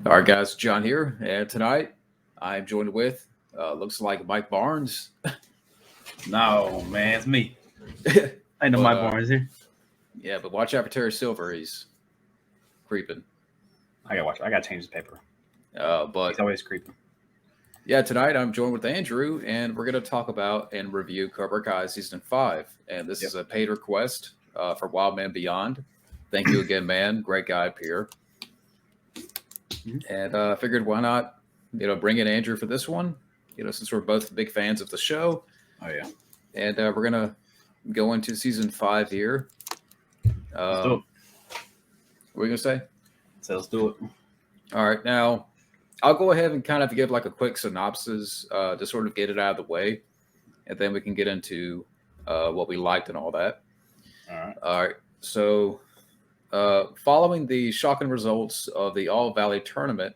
All right, guys, John here, and tonight I'm joined with looks like Mike Barnes. No, man, it's me. but I know my Barnes here. yeah, but watch out for Terry Silver. He's creeping. I gotta watch. I gotta change the paper. But He's always creeping. yeah, tonight I'm joined with Andrew, and we're going to talk about and review Cobra Kai season 5. And this is a paid request for wildmanbeyond. Thank you again, man. Great guy up here. And I figured why not, bring in Andrew for this one. Since we're both big fans of the show. Oh yeah. And we're gonna go into season 5 here. Let's do it. What are you gonna say? So let's do it. All right, now I'll go ahead and kind of give like a quick synopsis to sort of get it out of the way, and then we can get into what we liked and all that. All right. So, following the shocking results of the All Valley tournament,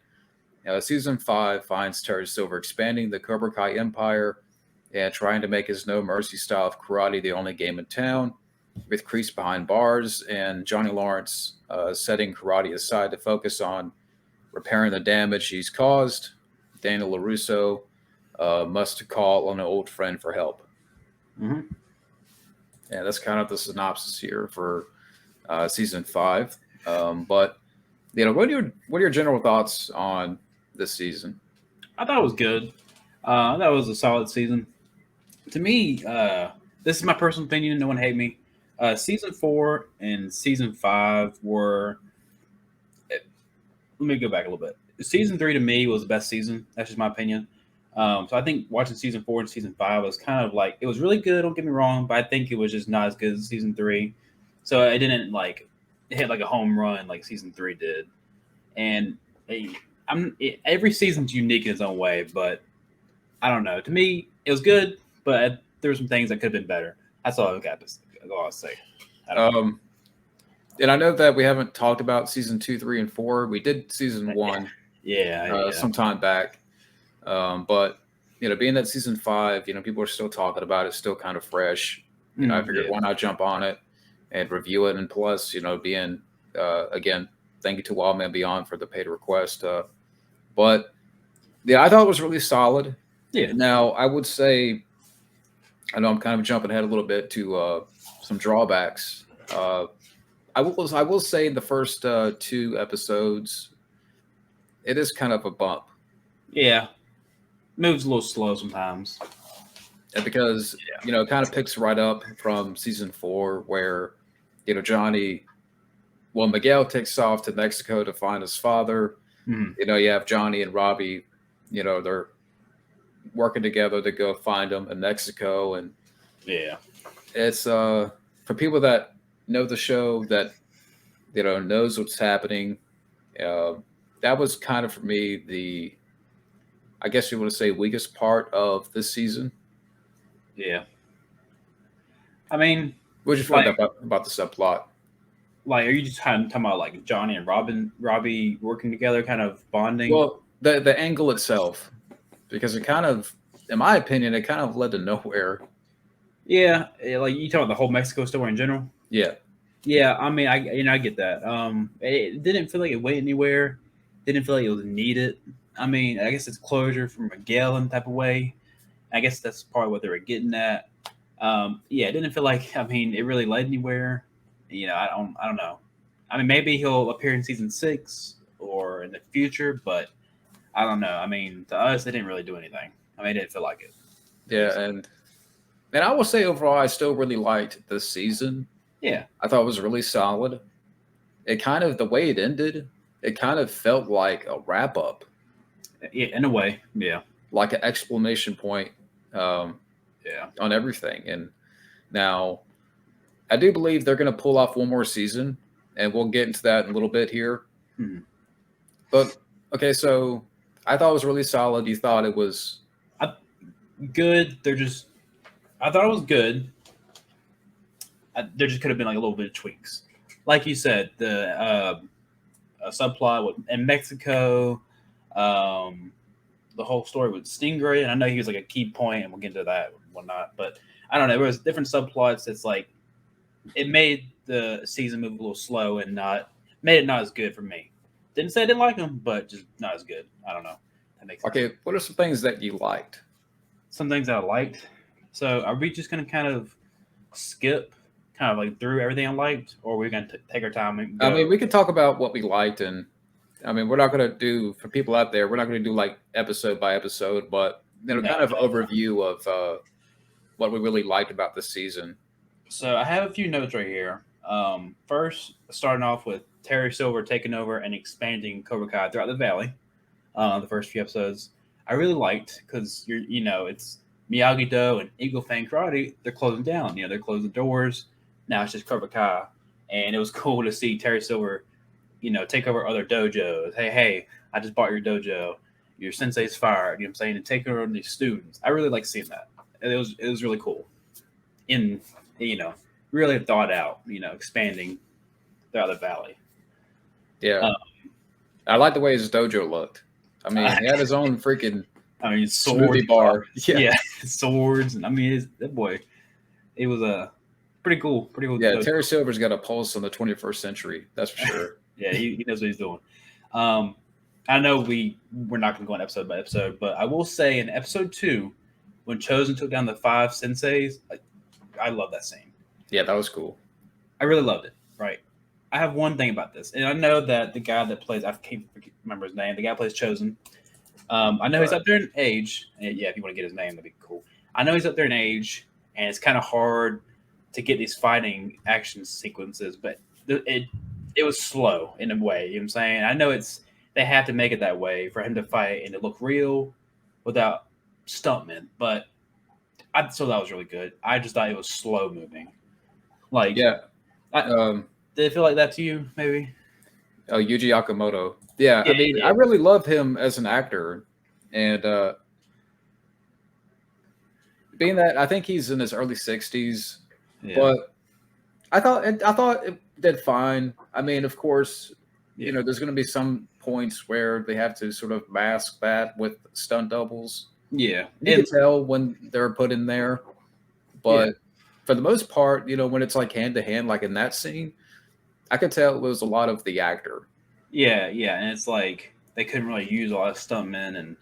season 5 finds Terry Silver expanding the Cobra Kai empire and trying to make his No Mercy style of karate the only game in town, with Kreese behind bars and Johnny Lawrence setting karate aside to focus on repairing the damage he's caused. Daniel LaRusso must call on an old friend for help. Mm-hmm. Yeah, that's kind of the synopsis here for season 5. But what are your general thoughts on this season? I thought it was good. I thought it was a solid season. To me, this is my personal opinion. No one hate me. Season 4 and season 5 were. Let me go back a little bit. Season 3 to me was the best season. That's just my opinion. So I think watching season 4 and season 5 was kind of like, it was really good. Don't get me wrong, but I think it was just not as good as season 3. So it didn't it hit like a home run like season 3 did. And every season's unique in its own way, but I don't know. To me, it was good, but there were some things that could have been better. That's all I've got to say. And I know that we haven't talked about season 2, 3, and 4. We did season 1 some time back. But, being that season 5, people are still talking about it, still kind of fresh. I figured why not jump on it and review it. And plus, being, again, thank you to wildmanbeyond for the paid request. But, I thought it was really solid. Yeah. Now, I would say, I know I'm kind of jumping ahead a little bit to some drawbacks. I will say the first 2 episodes, it is kind of a bump. Yeah. Moves a little slow sometimes. And because, it kind of picks right up from season 4 where, Miguel takes off to Mexico to find his father. Mm-hmm. You have Johnny and Robbie, they're working together to go find him in Mexico. And it's for people that know the show, that knows what's happening. That was kind of for me I guess you want to say weakest part of this season. Yeah. I mean, what did you find about the subplot? Like, are you just talking about like Johnny and Robbie working together, kind of bonding? Well, the angle itself, because it kind of, in my opinion, it kind of led to nowhere. Yeah, like you talking about the whole Mexico story in general. Yeah. I mean, I get that. It didn't feel like it went anywhere. Didn't feel like it was needed. I mean, I guess it's closure from Miguel in type of way. I guess that's part of what they were getting at. It didn't feel like, it really led anywhere. I don't know. I mean, maybe he'll appear in season 6 or in the future, but I don't know. I mean, to us, they didn't really do anything. It didn't feel like it. Yeah, and I will say overall, I still really liked this season. Yeah. I thought it was really solid. It kind of, the way it ended, it kind of felt like a wrap-up. Yeah, in a way, yeah. Like an exclamation point on everything. And now, I do believe they're going to pull off one more season, and we'll get into that in a little bit here. Mm-hmm. But, okay, so I thought it was really solid. You thought it was... good. I thought it was good. There just could have been like a little bit of tweaks. Like you said, the subplot in Mexico, the whole story with Stingray, and I know he was like a key point, and we'll get into that and whatnot, but I don't know. There was different subplots. It's like it made the season move a little slow and made it not as good for me. Didn't say I didn't like them, but just not as good. I don't know. That makes sense. Okay, what are some things that you liked? Some things I liked. So are we just gonna kind of skip kind of like through everything I liked, or are we gonna take our time and go? I mean, we could talk about what we liked, and I mean, we're not gonna do for people out there. We're not gonna do like episode by episode, but kind of overview of what we really liked about this season. So I have a few notes right here. First, starting off with Terry Silver taking over and expanding Cobra Kai throughout the valley. The first few episodes I really liked because it's Miyagi-Do and Eagle Fang Karate. They're closing down. They're closing the doors. Now it's just Cobra Kai, and it was cool to see Terry Silver, take over other dojos. Hey, I just bought your dojo. Your sensei's fired. You know what I'm saying? And take over these students. I really like seeing that. It was really cool. Really thought out. Expanding throughout the valley. Yeah, I like the way his dojo looked. I mean, he had his own freaking. Sword bar. Yeah, swords, and that boy. It was a pretty cool. Yeah, Terry Silver's got a pulse on the 21st century. That's for sure. Yeah, he knows what he's doing. I know we're not going to go on episode by episode, but I will say in episode 2, when Chosen took down the 5 senseis, I love that scene. Yeah, that was cool. I really loved it. Right. I have one thing about this, and I know that the guy that plays, I can't remember his name. The guy who plays Chosen. I know he's up there in age. And yeah, if you want to get his name, that'd be cool. I know he's up there in age, and it's kind of hard to get these fighting action sequences, but it was slow in a way. You know what I'm saying? I know they have to make it that way for him to fight and to look real without stuntmen, but I still thought it was really good. I just thought it was slow moving. Like, yeah. Did it feel like that to you, maybe? Oh, Yuji Okamoto. Yeah, I mean, I really love him as an actor, and being that I think he's in his early 60s, but I thought it did fine. I mean, of course, there's going to be some points where they have to sort of mask that with stunt doubles. Yeah, you can tell when they're put in there, but for the most part, when it's like hand to hand, like in that scene, I could tell it was a lot of the actor. Yeah, and it's like they couldn't really use a lot of stuntmen, and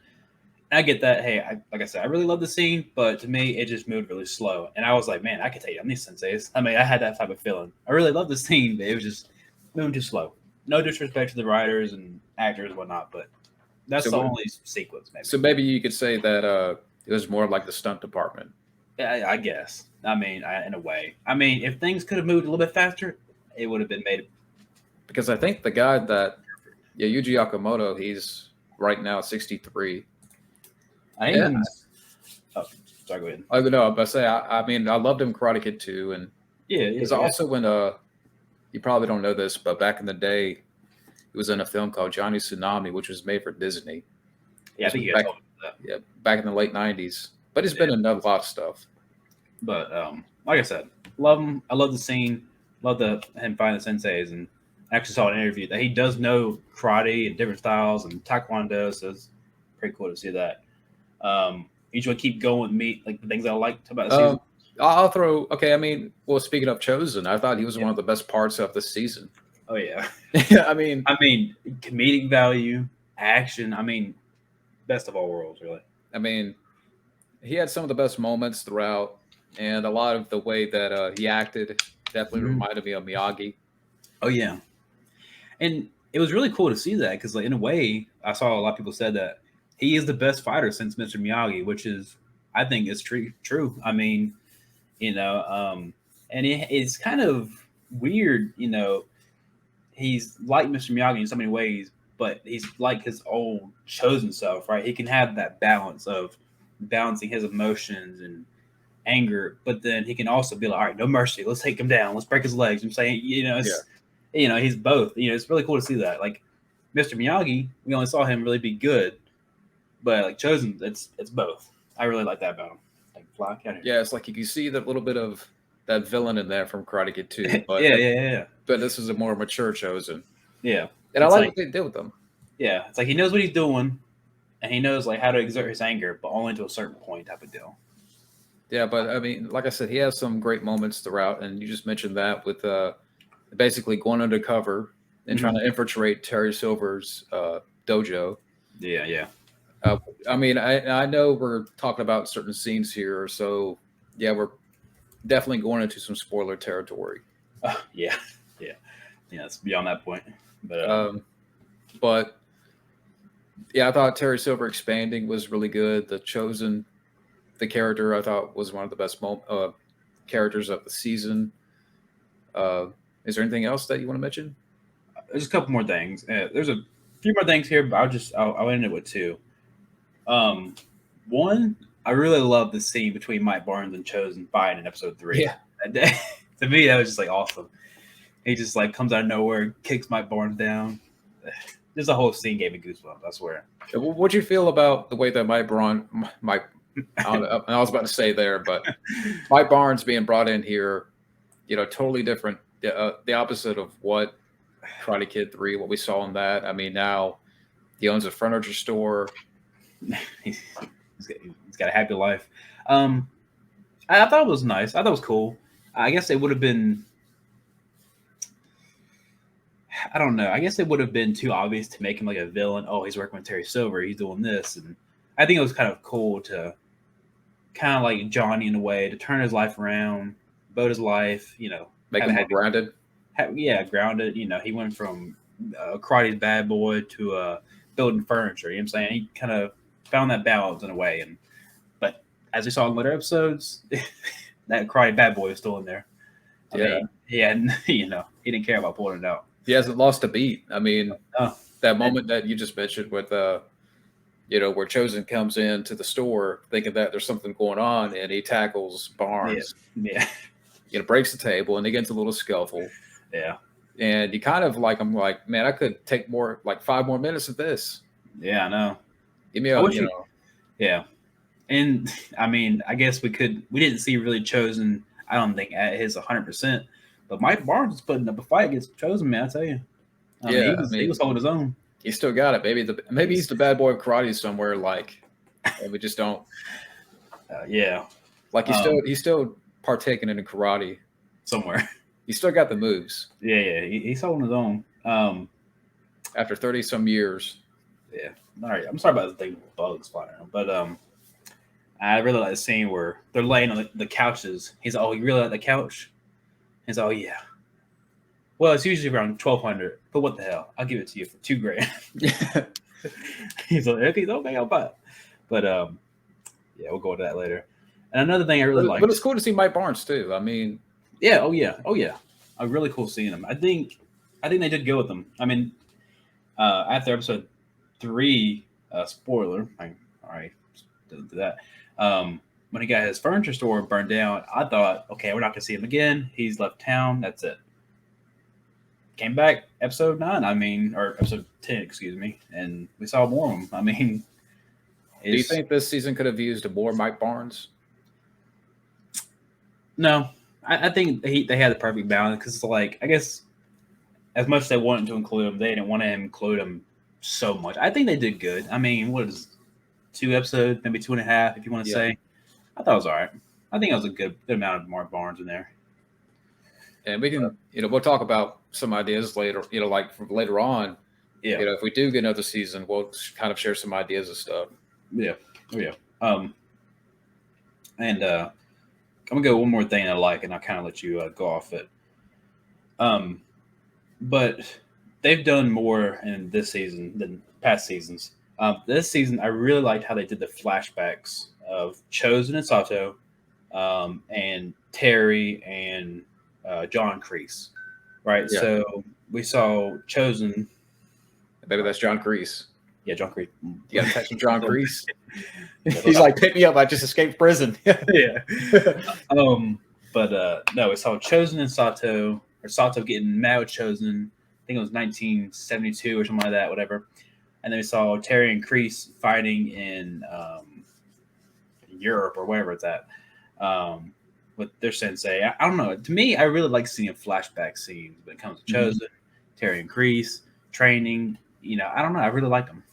I get that. Hey, like I said, I really love the scene, but to me, it just moved really slow, and I was like, man, I could take on these senseis. I mean, I had that type of feeling. I really love the scene, but it was just moving too slow. No disrespect to the writers and actors and whatnot, but that's the only sequence. Maybe. So maybe you could say that it was more like the stunt department. Yeah, I guess. I mean, in a way. I mean, if things could have moved a little bit faster, it would have been made. Because I think the guy that, Yuji Okamoto, he's right now 63. Sorry, go ahead. I don't know, but I mean, I loved him Karate Kid 2, and because also when you probably don't know this, but back in the day, he was in a film called Johnny Tsunami, which was made for Disney. Yeah, I think you guys told me that. Yeah, back in the late 90s. But he's been in a lot of stuff. But like I said, love him. I love the scene. Love him fighting the senseis, and I actually saw an interview that he does know karate and different styles and taekwondo, so it's pretty cool to see that. You just want to keep going with me, like the things I liked about the season. I'll throw. Okay, I mean, well, speaking of Chosen, I thought he was one of the best parts of the season. Oh yeah, I mean, comedic value, action. I mean, best of all worlds, really. I mean, he had some of the best moments throughout, and a lot of the way that he acted definitely reminded me of Miyagi. Oh yeah, and it was really cool to see that because, like, in a way, I saw a lot of people said that he is the best fighter since Mr. Miyagi, which is, I think, is true. I mean, and it's kind of weird, he's like Mr. Miyagi in so many ways, but he's like his old chosen self, right? He can have that balance of balancing his emotions and anger, but then he can also be like, all right, no mercy. Let's take him down. Let's break his legs. I'm saying, he's both. It's really cool to see that. Like Mr. Miyagi, we only saw him really be good, but like Chosen, it's both. I really like that about him. Like fly out here. Yeah, it's like you can see that little bit of that villain in there from Karate Kid 2. But yeah. But this is a more mature Chosen. Yeah, and I like what they did with them. Yeah, it's like he knows what he's doing, and he knows like how to exert his anger, but only to a certain point, type of deal. Yeah, but I mean, like I said, he has some great moments throughout, and you just mentioned that with basically going undercover and trying to infiltrate Terry Silver's dojo. Yeah. I mean, I know we're talking about certain scenes here, so yeah, we're definitely going into some spoiler territory. Yeah, it's beyond that point. But yeah, I thought Terry Silver expanding was really good. The Chosen, the character, I thought was one of the best characters of the season. Is there anything else that you want to mention? There's a couple more things. There's a few more things here, but I'll end it with two. One, I really love the scene between Mike Barnes and Chosen fighting in episode 3. Yeah. To me, that was just like awesome. He just like comes out of nowhere, kicks Mike Barnes down. There's a whole scene gave me goosebumps, I swear. What'd you feel about the way that Mike, I was about to say there, but Mike Barnes being brought in here, totally different, the opposite of what Karate Kid 3, what we saw in that. I mean, now he owns a furniture store. He's got a happy life. I thought it was nice. I thought it was cool. I guess it would have been, I don't know. I guess it would have been too obvious to make him like a villain. Oh, he's working with Terry Silver. He's doing this. And I think it was kind of cool to kind of like Johnny in a way to turn his life around, build his life, Make him more grounded. Grounded. He went from karate's bad boy to building furniture. You know what I'm saying? He kind of found that balance in a way. But as we saw in later episodes, that karate bad boy is still in there. I mean, he didn't care about pulling it out. He hasn't lost a beat. I mean, that moment that you just mentioned with, where Chosen comes into the store thinking that there's something going on, and he tackles Barnes. Yeah. Breaks the table, and they get into a little scuffle. Yeah. And you kind of like, I'm like, man, I could take more, like 5 more minutes of this. Yeah, I know. Give me a, Yeah. And I mean, I guess we didn't see really Chosen, I don't think, at his 100%. But Mike Barnes is putting up a fight against Chosen, man, I tell you. He was holding his own. He still got it. Maybe he's the bad boy of karate somewhere, like, and we just don't. Yeah. Like he's still partaking in karate somewhere. He still got the moves. Yeah. He's holding his own. After 30 some years. Yeah. All right. I'm sorry about the thing with bugs flying around, but I really like the scene where they're laying on the couches. He's like, "Oh, you really like the couch?" He's like, "Oh yeah." Well, it's usually around $1,200, but what the hell? I'll give it to you for $2,000. He's like, "Okay, I'll buy it." But yeah, we'll go into that later. And another thing I really like, but it's cool to see Mike Barnes too. I mean, yeah, oh yeah, a really cool seeing him. I think they did go with him. I mean, after episode 3, spoiler. All right, didn't do that. When he got his furniture store burned down, I thought, okay, we're not gonna see him again. He's left town. That's it. Came back episode 9. Or episode 10, excuse me, and we saw more of him. I mean, do you think this season could have used more Mike Barnes? No, I think they had the perfect balance because it's like, I guess as much as they wanted to include him, they didn't want to include him so much. I think they did good. I mean, what is 2 episodes, maybe 2.5, if you want to say. I thought it was all right. I think it was a good amount of Mark Barnes in there. And we can, we'll talk about some ideas later, like from later on. Yeah. If we do get another season, we'll kind of share some ideas and stuff. Yeah. Oh, yeah. And I'm gonna go one more thing I like, and I'll kind of let you go off it. But they've done more in this season than past seasons. This season, I really liked how they did the flashbacks of Chosen and Sato, and Terry and John Kreese. Right. Yeah. So we saw Chosen. Maybe that's John Kreese. Yeah, John Kreese. You got to text him, John Kreese. He's like, pick me up. I just escaped prison. Yeah. But no, we saw Chosen and Sato, or Sato getting mad with Chosen. I think it was 1972 or something like that, whatever. And then we saw Terry and Kreese fighting in Europe or wherever it's at with their sensei. I don't know. To me, I really like seeing flashback scenes when it comes to Chosen, Terry and Kreese, training. I don't know. I really like them.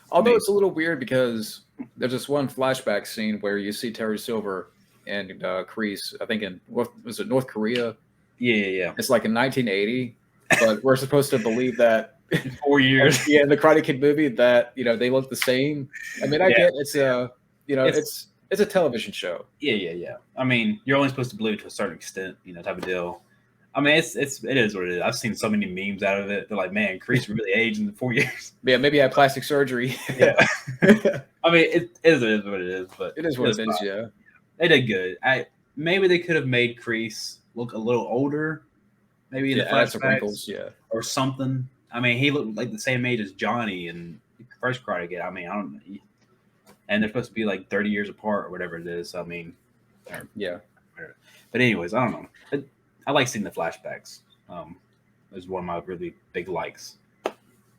Although it's a little weird because there's this one flashback scene where you see Terry Silver and Kreese, I think was it North Korea? Yeah. It's like in 1980, but we're supposed to believe that in 4 years. Yeah, in the Karate Kid movie that they look the same. I mean, I get it's a it's a television show. Yeah. I mean, you're only supposed to believe it to a certain extent, type of deal. I mean, it is what it is. I've seen so many memes out of it. They're like, man, Kreese really aged in 4 years. Yeah, maybe I had plastic surgery. Yeah. I mean, it is what it is, but it is what it is. Yeah, they did good. Maybe they could have made Kreese look a little older. Maybe the add some wrinkles, or something. I mean, he looked like the same age as Johnny in first Karate Kid. I mean, I don't know. And they're supposed to be like 30 years apart or whatever it is. I mean, yeah. But anyways, I don't know. I like seeing the flashbacks. It's one of my really big likes.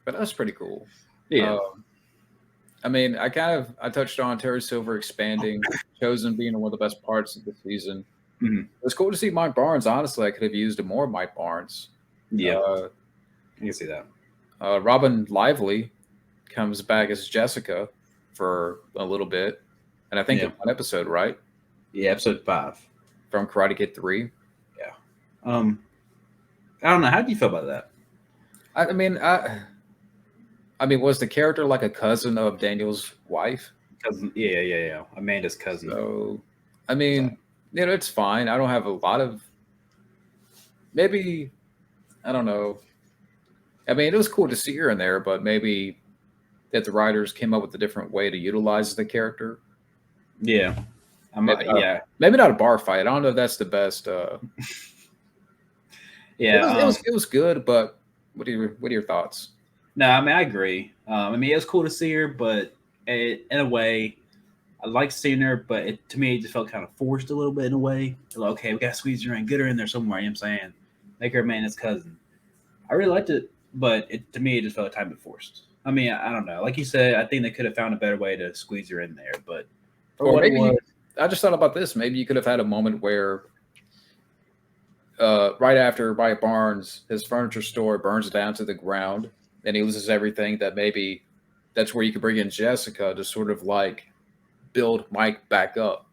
But that's pretty cool. Yeah. I mean, I touched on Terry Silver expanding, Chosen being one of the best parts of the season. Mm-hmm. It was cool to see Mike Barnes. Honestly, I could have used more Mike Barnes. Yeah, I can see that. Robin Lively comes back as Jessica for a little bit, and I think in one episode, right? Yeah, episode 5 from Karate Kid 3. Yeah. I don't know. How do you feel about that? I mean, was the character like a cousin of Daniel's wife? Cousin, yeah. Amanda's cousin. So, I mean, it's fine. I don't have a lot of. Maybe, I don't know. I mean, it was cool to see her in there, but maybe that the writers came up with a different way to utilize the character. Yeah. Maybe not a bar fight. I don't know if that's the best. Yeah. It was good, but what are your thoughts? No, I mean, I agree. I mean, it was cool to see her, but in a way, I liked seeing her, but to me, it just felt kind of forced a little bit in a way. Like, okay, we got to squeeze her in, get her in there somewhere, you know what I'm saying? Make her Amanda's cousin. I really liked it, but to me, it just felt a tiny bit forced. I mean, I don't know. Like you said, I think they could have found a better way to squeeze her in there, but I just thought about this. Maybe you could have had a moment where right after Mike Barnes, his furniture store burns down to the ground and he loses everything, that maybe that's where you could bring in Jessica to sort of like build Mike back up.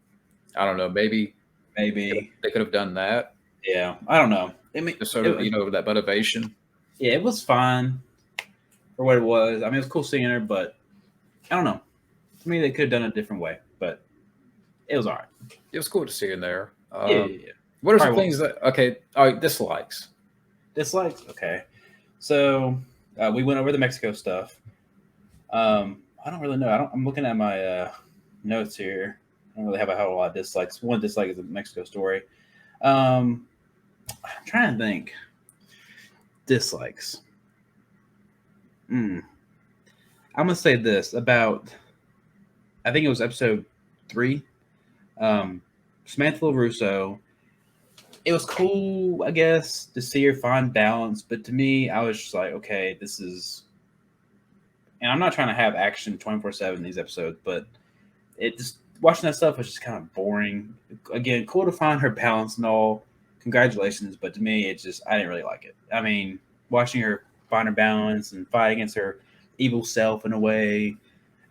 I don't know. Maybe they could have done that. Yeah. I don't know. I mean, just sort of, that motivation. Yeah, it was fine for what it was. I mean, it was cool seeing her, but I don't know. To me, they could have done it a different way, but it was all right. It was cool to see her in there. Yeah. What are some things that, all right, dislikes? Dislikes? Okay. So we went over the Mexico stuff. I don't really know. I'm looking at my notes here. I don't really have a whole lot of dislikes. One dislike is the Mexico story. I'm trying to think. Dislikes. I'm going to say this about, I think it was episode 3. Samantha LaRusso. It was cool, I guess, to see her find balance. But to me, I was just like, okay, this is... And I'm not trying to have action 24/7 in these episodes, but it just... Watching that stuff was just kind of boring. Again, cool to find her balance and all. Congratulations. But to me, it just... I didn't really like it. I mean, watching her find her balance and fight against her evil self in a way,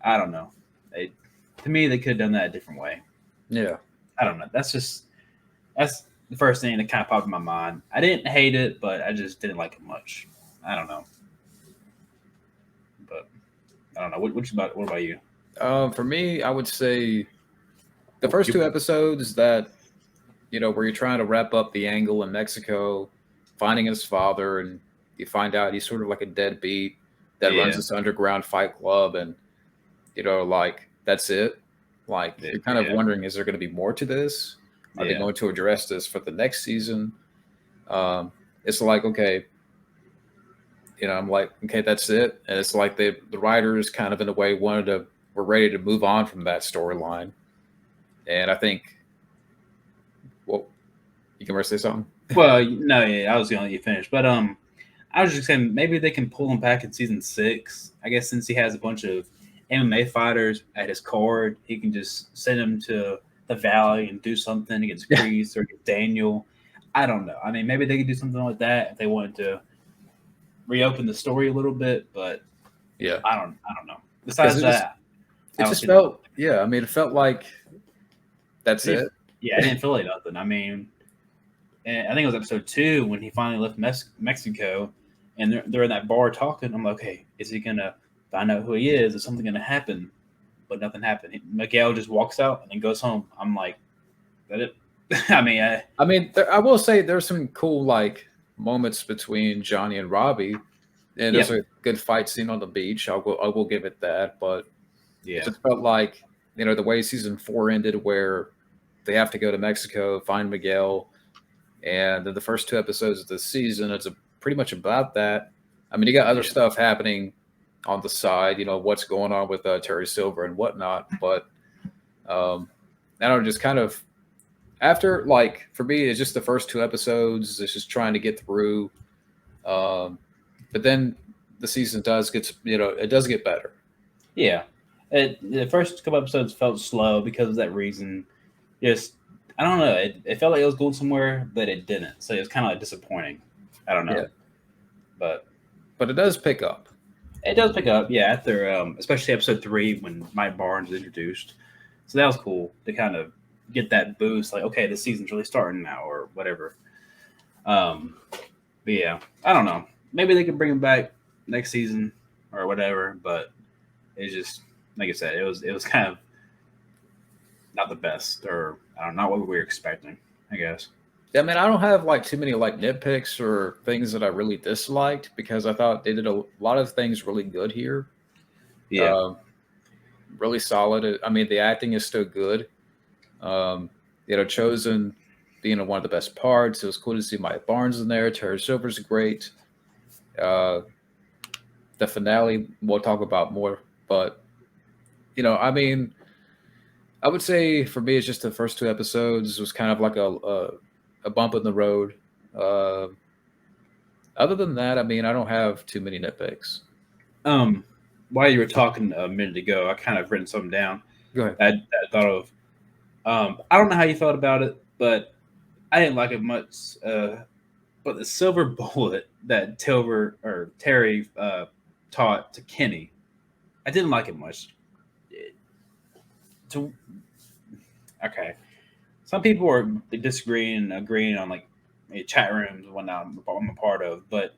I don't know. To me, they could have done that a different way. Yeah. I don't know. That's the first thing that kind of popped in my mind. I didn't hate it, but I just didn't like it much. I don't know. But I don't know. What about you? For me, I would say the first 2 episodes that, where you're trying to wrap up the angle in Mexico, finding his father, and you find out he's sort of like a deadbeat that runs this underground fight club, and, like, that's it. Like, you're kind of wondering, is there going to be more to this? Are they going to address this for the next season? It's like, okay, I'm like, okay, that's it. And it's like the writers kind of in a way were ready to move on from that storyline. And I think, well, you can say something? Well, no, I was going to let you finish. But I was just saying maybe they can pull him back in season 6. I guess since he has a bunch of MMA fighters at his card, he can just send them to the Valley and do something against Kreese or against Daniel. I don't know. I mean, maybe they could do something like that if they wanted to reopen the story a little bit, but I don't know. Besides that, it just felt it felt like that's it. Yeah, I didn't feel like nothing. I mean, and I think it was episode 2 when he finally left Mexico, and they're in that bar talking. I'm like, okay, is he gonna find out who he is? Is something gonna happen? But nothing happened. Miguel just walks out and then goes home. I'm like, that it? I mean, I will say there's some cool like moments between Johnny and Robbie, and there's a good fight scene on the beach. I will give it that, but it just felt like the way season 4 ended, where they have to go to Mexico, find Miguel, and then the first 2 episodes of the season, it's pretty much about that. I mean, you got other stuff happening on the side, what's going on with Terry Silver and whatnot, but I don't know, just kind of after, like, for me, it's just the first 2 episodes. It's just trying to get through, but then the season does get better. Yeah, the first couple episodes felt slow because of that reason. Just, I don't know. It felt like it was going somewhere, but it didn't. So it was kind of like disappointing. I don't know. Yeah. But it does pick up. It does pick up, yeah, after especially episode 3 when Mike Barnes is introduced. So that was cool to kind of get that boost, like, okay, the season's really starting now or whatever. But yeah, I don't know. Maybe they could bring him back next season or whatever, but it's just, like I said, it was kind of not the best, or I don't know, not what we were expecting, I guess. Yeah, man, I don't have like too many like nitpicks or things that I really disliked, because I thought they did a lot of things really good here. Yeah, really solid. I mean, the acting is still good. Chosen being one of the best parts. It was cool to see Mike Barnes in there. Terry Silver's great. The finale we'll talk about more, but I mean, I would say for me, it's just the first 2 episodes was kind of like a bump in the road. Other than that, I mean, I don't have too many nitpicks. While you were talking a minute ago, I kind of written something down. Go ahead. I thought of. I don't know how you felt about it, but I didn't like it much. But the silver bullet that Terry taught to Kenny, I didn't like it much. Okay. Some people are disagreeing and agreeing on like chat rooms and whatnot I'm a part of, but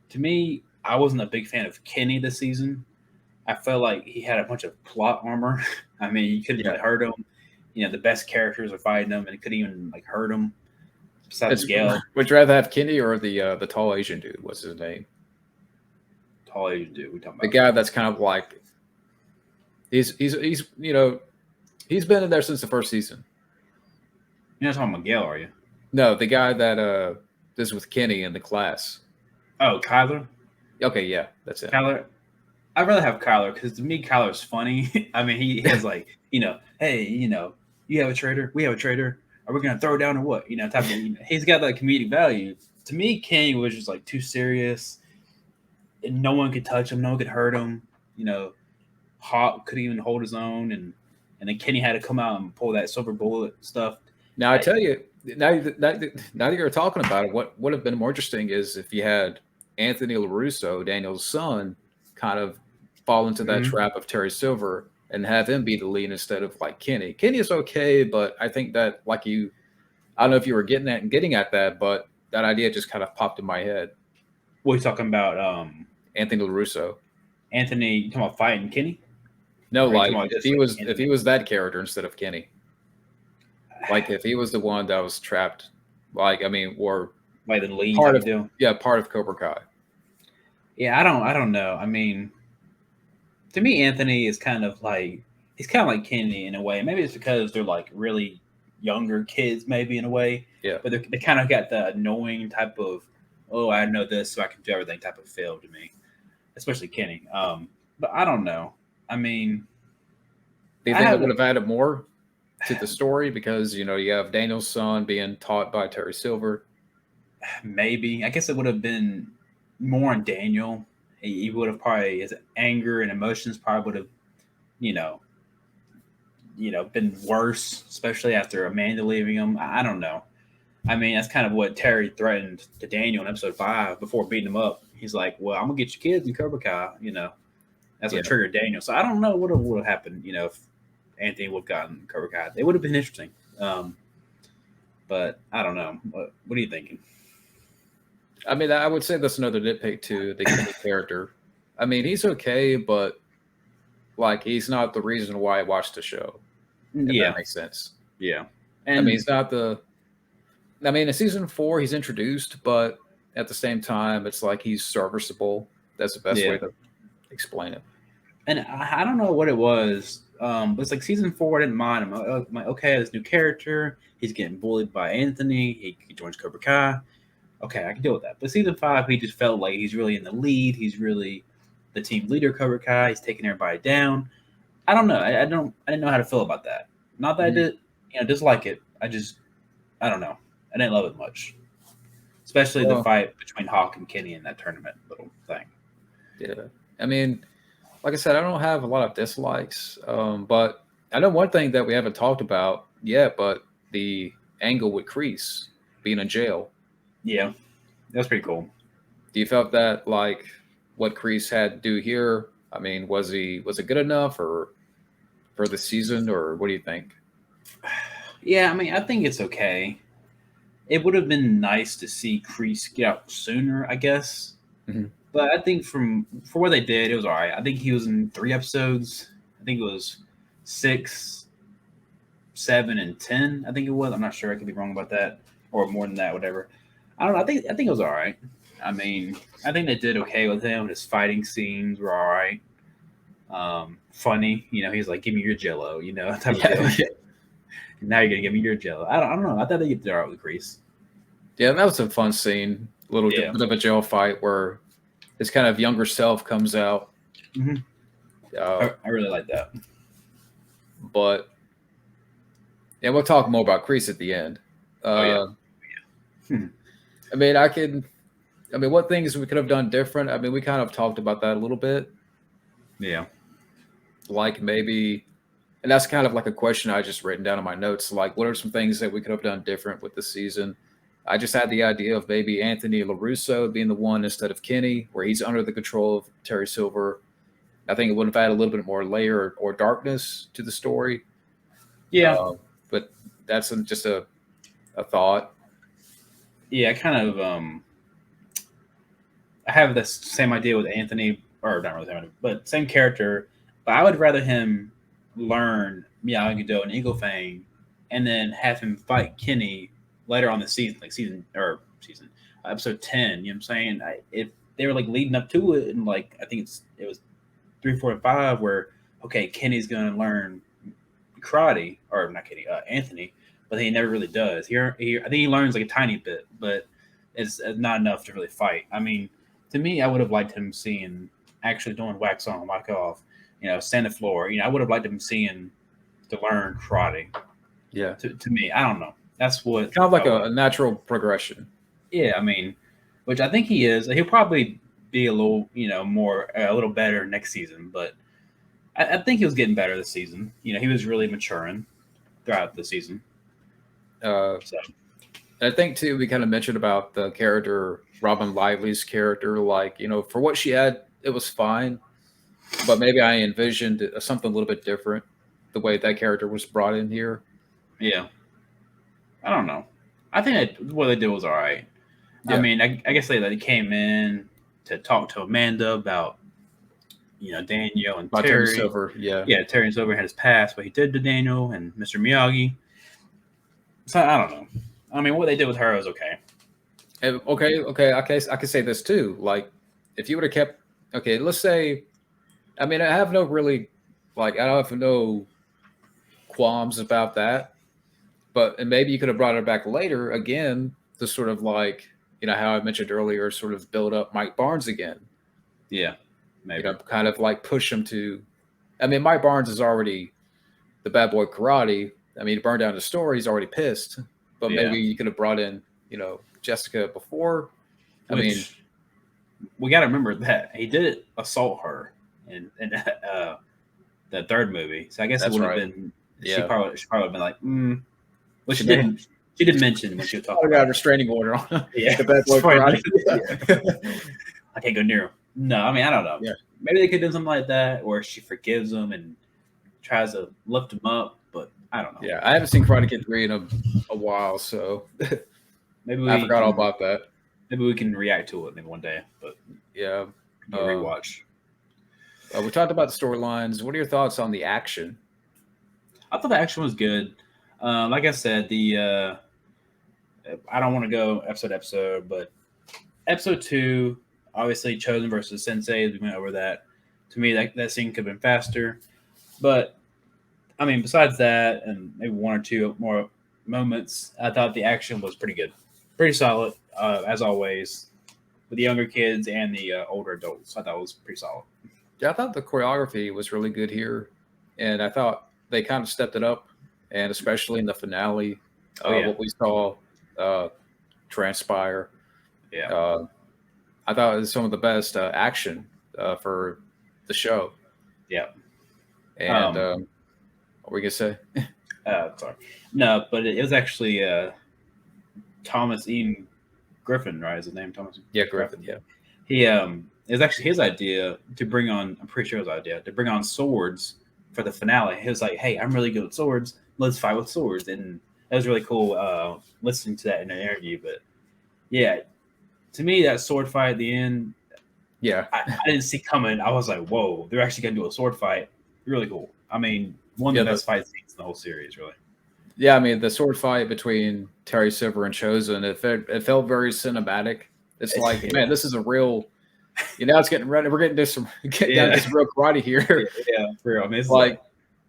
to me, I wasn't a big fan of Kenny this season. I felt like he had a bunch of plot armor. I mean, you couldn't hurt him. The best characters are fighting him, and it couldn't even like hurt him. Besides Gale. Would you rather have Kenny or the tall Asian dude? What's his name? Tall Asian dude. We talking about the guy that's kind of like he's been in there since the first season. You're not talking about Miguel, are you? No, the guy that is with Kenny in the class. Oh, Kyler? Okay, yeah, that's it. Kyler. I'd rather have Kyler, because to me, Kyler's funny. I mean, he has like, hey, you have a trader, we have a trader. Are we going to throw down or what? Type of, he's got that comedic value. To me, Kenny was just like too serious. And no one could touch him. No one could hurt him. Hawk couldn't even hold his own. And then Kenny had to come out and pull that silver bullet stuff. Now, I tell you, now that you're talking about it, what would have been more interesting is if you had Anthony LaRusso, Daniel's son, kind of fall into that trap of Terry Silver and have him be the lead instead of like Kenny. Kenny is okay, but I think that I don't know if you were getting at that, but that idea just kind of popped in my head. What are you talking about? Anthony LaRusso. Anthony, you talking about fighting Kenny? No, like if he was that character instead of Kenny. Like if he was the one that was trapped, like, I mean, or like the lead part of Cobra Kai. Yeah, I don't know. I mean, to me, Anthony is kind of like Kenny in a way. Maybe it's because they're like really younger kids, maybe in a way. Yeah. But they kind of got the annoying type of, oh, I know this, so I can do everything type of feel to me, especially Kenny. But I don't know. I mean, do you think it would have added more to the story because you have Daniel's son being taught by Terry Silver? Maybe. I guess it would have been more on Daniel. He would have probably, his anger and emotions probably would have, been worse, especially after Amanda leaving him. I don't know. I mean, that's kind of what Terry threatened to Daniel in episode 5 before beating him up. He's like, well, I'm going to get your kids in Cobra Kai, That's what triggered Daniel. So I don't know what would have happened, if Anthony would have gotten Cobra Kai. It would have been interesting. But But I don't know. What are you thinking? I mean, I would say that's another nitpick to the Kenny character. I mean, he's okay, but like he's not the reason why I watched the show. If that makes sense. Yeah. And I mean, he's not the. I mean, in season 4, he's introduced, but at the same time, it's like he's serviceable. That's the best way to explain it. And I don't know what it was, but it's like season 4, I didn't mind him. I'm like, okay, this new character, he's getting bullied by Anthony. He joins Cobra Kai. Okay, I can deal with that. But season 5, he just felt like he's really in the lead. He's really the team leader of Cobra Kai. He's taking everybody down. I don't know. I didn't know how to feel about that. Not that I did, dislike it. I don't know. I didn't love it much, especially the fight between Hawk and Kenny in that tournament little thing. Yeah, I mean, like I said, I don't have a lot of dislikes, but I know one thing that we haven't talked about yet, but the angle with Kreese being in jail. Yeah, that's pretty cool. Do you felt that like what Kreese had to do here? I mean, was it good enough or for the season, or what do you think? Yeah, I mean, I think it's okay. It would have been nice to see Kreese get out sooner, I guess. Mm-hmm. But I think for what they did, it was all right. I think he was in 3 episodes. I think it was 6, 7, and 10. I think it was. I'm not sure. I could be wrong about that, or more than that, whatever. I don't know. I think it was all right. I mean, I think they did okay with him. His fighting scenes were all right. Funny, he's like, "Give me your Jello," type of deal. Now you're gonna give me your Jello. I don't know. I thought they did all right with Kreese. Yeah, that was a fun scene. Bit of a jail fight where his kind of younger self comes out. Mm-hmm. I really like that. But yeah, we'll talk more about Kreese at the end. I mean, what things we could have done different? I mean, we kind of talked about that a little bit. Yeah. Like maybe, and that's kind of like a question I just written down in my notes. Like, what are some things that we could have done different with the season? I just had the idea of maybe Anthony LaRusso being the one instead of Kenny, where he's under the control of Terry Silver. I think it would have added a little bit more layer or darkness to the story. Yeah. But that's just a thought. Yeah, kind of. I have the same idea with Anthony, or not really, but same character. But I would rather him learn Miyagi-Do and Eagle Fang, and then have him fight Kenny later on the season, like episode 10. You know what I'm saying? If they were like leading up to it, and like I think it was 3, 4, and 5, where Kenny's going to learn karate, or not Kenny, Anthony, but he never really does. Here, I think he learns like a tiny bit, but it's not enough to really fight. I mean, to me, I would have liked him seeing actually doing wax on, wax off, stand the floor. I would have liked him seeing to learn karate. Yeah. To me, I don't know. That's what kind of like a natural progression. Yeah, I mean, which I think he is. He'll probably be a little, a little better next season, but I think he was getting better this season. He was really maturing throughout the season. I think too, we kind of mentioned about the character, Robin Lively's character. Like, for what she had, it was fine, but maybe I envisioned something a little bit different. The way that character was brought in here. Yeah. I don't know. I think what they did was all right. Yeah. I mean, I guess they came in to talk to Amanda about, Daniel and Terry Silver. Yeah. Yeah, Terry and Silver had his past, what he did to Daniel and Mr. Miyagi. So I don't know. I mean, what they did with her was okay. Okay. I can say this too. Like, if you would have kept, let's say, I mean, I have no really, I don't have no qualms about that. And maybe you could have brought her back later again to sort of like, how I mentioned earlier, sort of build up Mike Barnes again. Yeah, maybe. Kind of like push him to. I mean, Mike Barnes is already the bad boy karate. I mean, he burned down the store. He's already pissed. But maybe you could have brought in, Jessica before. We got to remember that he did assault her in the third movie. So I guess it would have been. Yeah. She probably would have been like, Well, she didn't. She did mention when she was talking about a restraining order on the bad boy karate. I can't go near him. No, I mean, I don't know. Yeah. Maybe they could do something like that, or she forgives him and tries to lift him up. but I don't know. Yeah, I haven't seen Karate Kid 3 in a while, so maybe I forgot all about that. Maybe we can react to it maybe one day, but yeah, rewatch. We talked about the storylines. What are your thoughts on the action? I thought the action was good. Like I said, I don't want to go episode to episode, but episode 2, obviously Chosen versus Sensei. We went over that. To me, that scene could have been faster, but I mean, besides that, and maybe 1 or 2 more moments, I thought the action was pretty good, pretty solid, as always, with the younger kids and the older adults. I thought it was pretty solid. Yeah, I thought the choreography was really good here, and I thought they kind of stepped it up, and especially in the finale, what we saw transpire. Yeah, I thought it was some of the best action for the show. Yeah, and what were you gonna say? Sorry, no, but it was actually Thomas Ian Griffin, right? Is his name Thomas? Yeah, Griffin. Yeah, he it was actually his idea to bring on. I'm pretty sure his idea to bring on swords for the finale. He was like, "Hey, I'm really good at swords. Let's fight with swords." And it was really cool listening to that in an interview. But yeah, to me, that sword fight at the end, I didn't see coming. I was like, "Whoa, they're actually gonna do a sword fight." Really cool. I mean, one of the best fight scenes in the whole series, really. Yeah, I mean, the sword fight between Terry Silver and Chosen, it felt very cinematic. It's like, man, this is a real. It's getting ready. We're getting down to some real karate here. Yeah, for real. I mean, it's like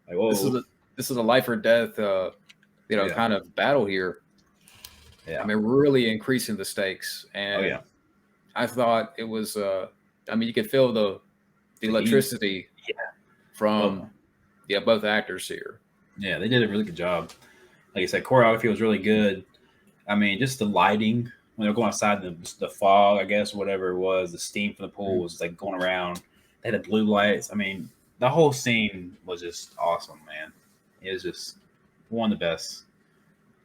whoa. This is a life or death, kind of battle here. Yeah, I mean, really increasing the stakes, and I thought it was. I mean, you could feel the electricity from both actors here. Yeah, they did a really good job. Like I said, choreography was really good. I mean, just the lighting when they're going outside, the fog, I guess, whatever it was, the steam from the pool was like going around. They had the blue lights. I mean, the whole scene was just awesome, man. It was just one of the best.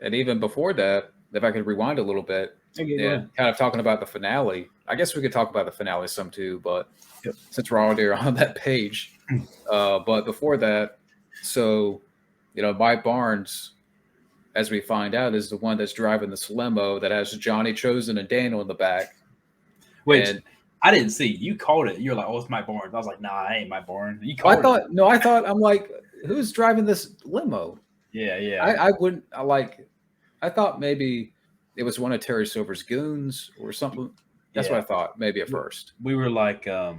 And even before that, if I could rewind a little bit, kind of talking about the finale. I guess we could talk about the finale some too, but since we're already on that page. But before that, so, Mike Barnes, as we find out, is the one that's driving this limo that has Johnny, Chosen, and Daniel in the back. Which I didn't see. You called it. You're like, "Oh, it's Mike Barnes." I was like, "Nah, I ain't Mike Barnes." You called it. I'm like, who's driving this limo? Yeah. I thought maybe it was one of Terry Silver's goons or something. That's what I thought, maybe at first. We were like, I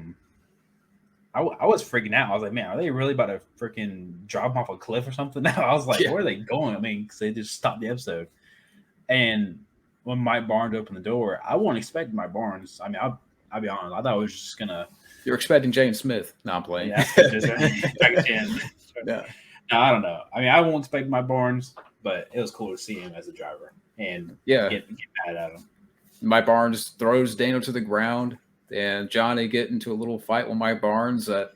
was freaking out. I was like, man, are they really about to freaking drop them off a cliff or something? I was like, where are they going? I mean, because they just stopped the episode. And when Mike Barnes opened the door, I wasn't expecting Mike Barnes. I mean, I'll be honest. I thought it was just going to. You're expecting James Smith. No, I'm playing. Yeah, No, I don't know. I mean, I won't expect Mike Barnes, but it was cool to see him as a driver and get mad at him. Mike Barnes throws Daniel to the ground. And Johnny get into a little fight with Mike Barnes that,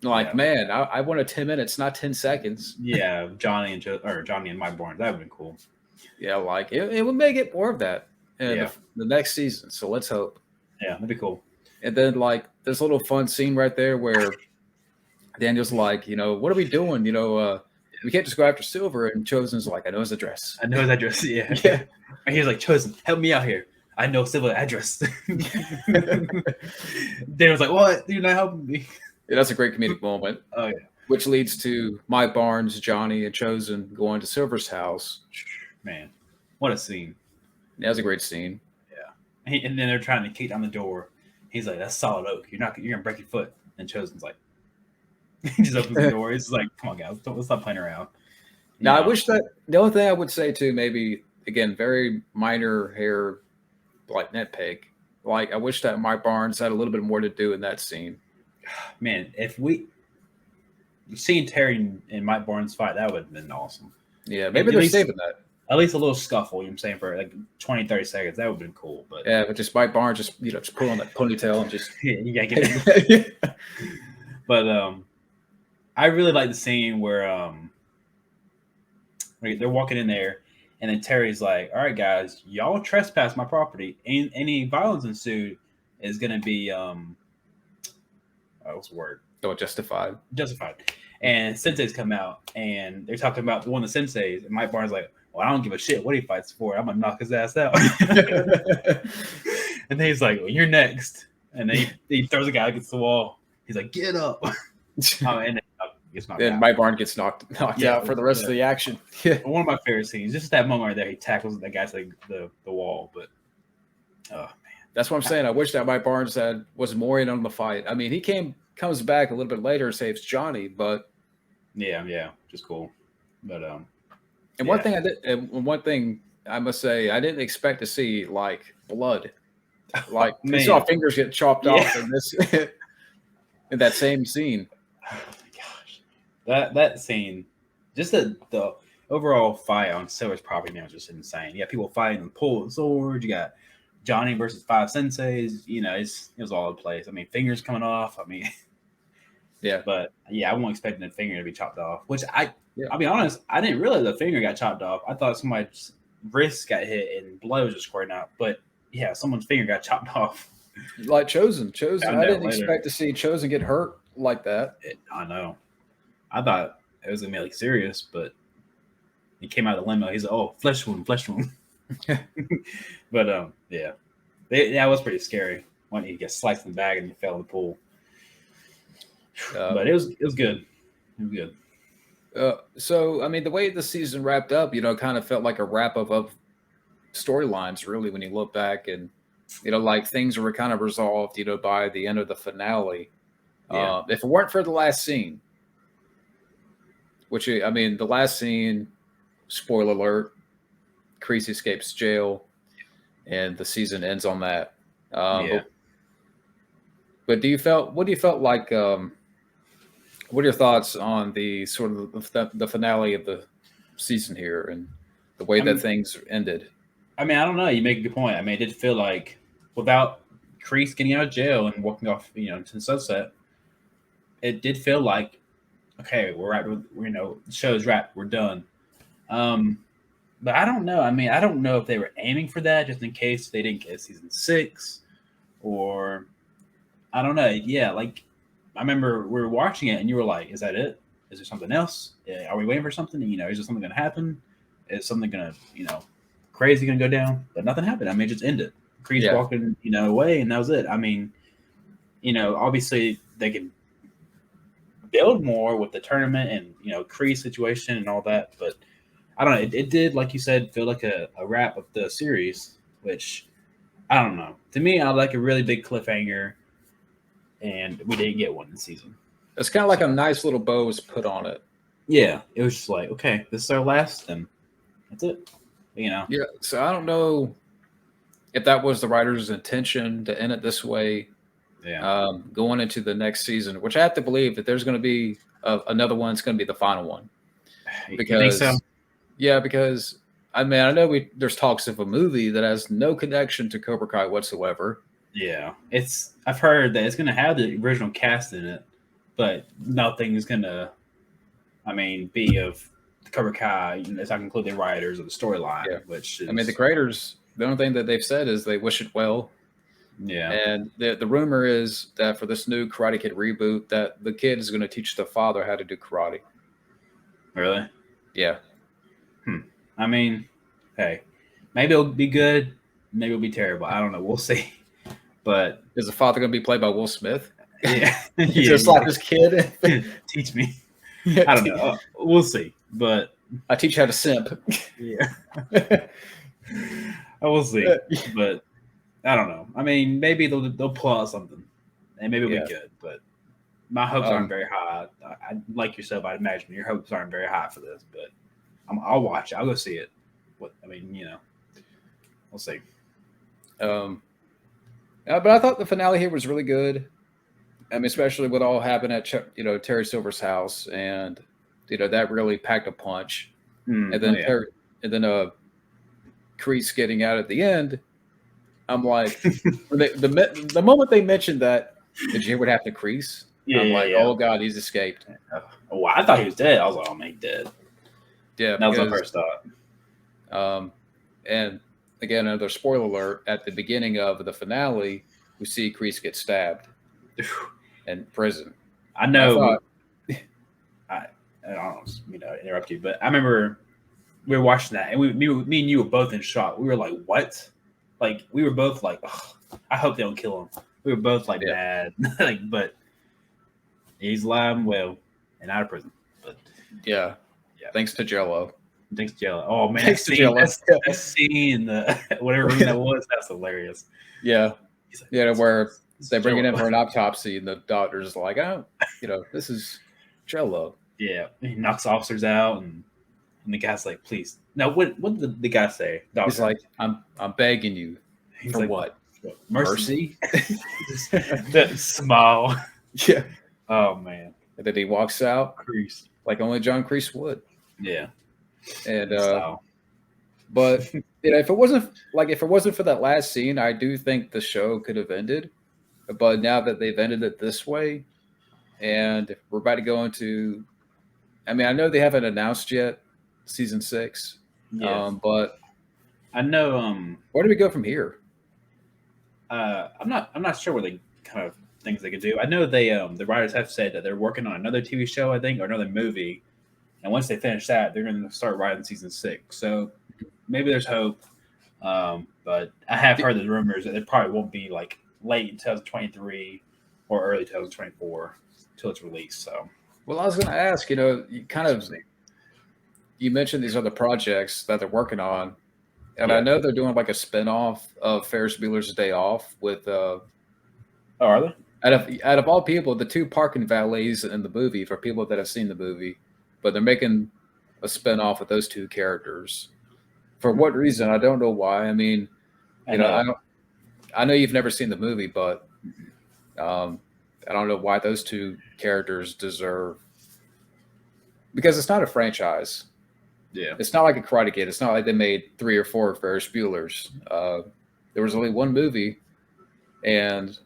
man, I wanted 10 minutes, not 10 seconds. Yeah, Johnny and Mike Barnes, that would have been cool. Yeah, it would make it more of that in the next season. So let's hope. Yeah, that'd be cool. And then this little fun scene right there where Daniel's like, what are we doing? We can't just go after Silver. And Chosen's like, I know his address. Yeah. Yeah. And he's like, Chosen, help me out here. I know Silver's address. Daniel's like, what? You're not helping me. Yeah, that's a great comedic moment. Oh, yeah. Which leads to Mike Barnes, Johnny, and Chosen going to Silver's house. Man, what a scene. That was a great scene. Yeah. And then they're trying to kick down the door. He's like, that's solid oak. You're going to break your foot. And Chosen's like, he just opens the door. He's like, come on, guys. Let's stop playing around. Now, I wish that the only thing I would say too, maybe, again, very minor hair, nitpick. I wish that Mike Barnes had a little bit more to do in that scene. Man, if we seen Terry and Mike Barnes fight, that would have been awesome. Yeah, maybe they're saving that. At least a little scuffle, you know what I'm saying, for 20, 30 seconds. That would have been cool. But yeah, but just Mike Barnes just pull on that ponytail and just you gotta get it. But I really like the scene where they're walking in there. And then Terry's like, all right, guys, y'all trespass my property. And any violence ensued is going to be, what's the word? Justified. Justified. And senseis come out, and they're talking about one of the senseis, and Mike Barnes like, well, I don't give a shit what he fights for. I'm gonna knock his ass out. And then he's like, well, you're next. And then he throws a guy against the wall. He's like, get up. And then Mike Barnes gets knocked out for the rest of the action. One of my favorite scenes, just that moment right there, he tackles that guy's like the wall. But oh man, that's what I'm saying. I wish that Mike Barnes was more in on the fight. I mean, he comes back a little bit later, saves Johnny, but yeah, just cool. But one thing I must say, I didn't expect to see like blood. Like you saw fingers get chopped off in this in that same scene. Oh my gosh, that scene, just the overall fight on Silver's property now is just insane. You got people fighting and pulling swords. You got Johnny versus 5 senseis. You know, it was all over the place. I mean, fingers coming off. I mean, yeah, but yeah, I wasn't expecting the finger to be chopped off. Which I'll be honest, I didn't realize the finger got chopped off. I thought somebody's wrist got hit and blood was just squirting out, but. Yeah, someone's finger got chopped off. Like Chosen. I didn't expect to see Chosen get hurt like that. I know. I thought it was going to be like serious, but he came out of the limo. He's like, oh, flesh wound. But, yeah. That was pretty scary when he gets sliced in the bag and he fell in the pool. But it was good. It was good. So, I mean, the way the season wrapped up, kind of felt like a wrap-up of storylines, really, when you look back, and like things were kind of resolved, by the end of the finale. Yeah. If it weren't for the last scene, which I mean, the last scene, spoiler alert, Kreese escapes jail, and the season ends on that. But what do you felt like? What are your thoughts on the sort of the finale of the season here and the way that things ended? I mean, I don't know. You make a good point. I mean, it did feel like without Kreese getting out of jail and walking off, to the sunset, it did feel like, okay, we're right. The show's wrapped. We're done. But I don't know. I mean, I don't know if they were aiming for that just in case they didn't get season 6, or I don't know. Yeah, like I remember we were watching it and you were like, "Is that it? Is there something else? Are we waiting for something? Is there something going to happen? Is something going to, crazy going to go down?" But nothing happened. I mean, it just ended. Kreese walking, away, and that was it. I mean, obviously they can build more with the tournament and Kreese situation and all that, but I don't know. It did, like you said, feel like a wrap of the series, which I don't know. To me, I like a really big cliffhanger, and we didn't get one this season. It's kind of like a nice little bow was put on it. Yeah, it was just like, okay, this is our last, and that's it. Yeah, so I don't know if that was the writer's intention to end it this way. Yeah. Going into the next season, which I have to believe that there's going to be another one. It's going to be the final one. Because, you think so? Yeah, because I mean, I know there's talks of a movie that has no connection to Cobra Kai whatsoever. Yeah, I've heard that it's going to have the original cast in it, but nothing is going to, be of Cobra Kai. It's not going to include the writers or the storyline. Yeah. Which is, the creators, the only thing that they've said is they wish it well. Yeah. And the rumor is that for this new Karate Kid reboot, that the kid is going to teach the father how to do karate. Really? Yeah. I mean, hey, maybe it'll be good. Maybe it'll be terrible. I don't know. We'll see. But is the father going to be played by Will Smith? Yeah. Just like this kid. Teach me. I don't know. We'll see. But I teach you how to simp. Yeah. I will see. But I don't know. I mean, maybe they'll pull out something, and maybe it'll be good. But my hopes aren't very high. I like yourself, I'd imagine your hopes aren't very high for this. But I'll watch it. I'll go see it. We'll see. But I thought the finale here was really good. I mean, especially what all happened at Terry Silver's house, and that really packed a punch. And then Kreese getting out at the end. I'm like, the moment they mentioned that, did you hear what happened to Kreese? Yeah, I'm like, oh god, he's escaped. Oh, I thought he was dead. I was like, oh man, he's dead. Yeah, that was my first thought. And again, another spoiler alert: at the beginning of the finale, we see Kreese get stabbed in prison. I know. I don't interrupt you, but I remember we were watching that, and me and you were both in shock. We were like, "What?" Like we were both like, "I hope they don't kill him." We were both like mad, but he's alive and well and out of prison. But yeah. Thanks to Jello. Thanks to Jello. Oh man, that scene, whatever room that was, that's hilarious. Yeah, like, where they bring it in for an autopsy, and the doctor's like, "Oh, this is Jello." Yeah, he knocks officers out, and the guy's like, "Please." Now, what did the guy say? Doctor? He's like, "I'm begging you." He's for like, what? Mercy. That smile. Yeah. Oh man. And then he walks out, Kreese, like only John Kreese would. Yeah. And but if it wasn't for that last scene, I do think the show could have ended. But now that they've ended it this way, and we're about to go into, I know they haven't announced yet season 6. Yeah. But I know. Where do we go from here? I'm not sure what the kind of things they could do. I know they the writers have said that they're working on another TV show, I think, or another movie. And once they finish that, they're going to start writing season 6. So maybe there's hope. But I have heard the rumors that it probably won't be like late 2023 or early 2024 until it's released. So, well, I was going to ask, you mentioned these other projects that they're working on. And I know they're doing like a spinoff of Ferris Bueller's Day Off with. Oh, are they? Out of all people, the 2 parking valets in the movie, for people that have seen the movie, but they're making a spinoff with those 2 characters. For what reason? I don't know why. I know you've never seen the movie, but I don't know why those 2 characters deserve, because it's not a franchise. Yeah, it's not like a Karate Kid. It's not like they made 3 or 4 Ferris Bueller's. There was only 1 movie, and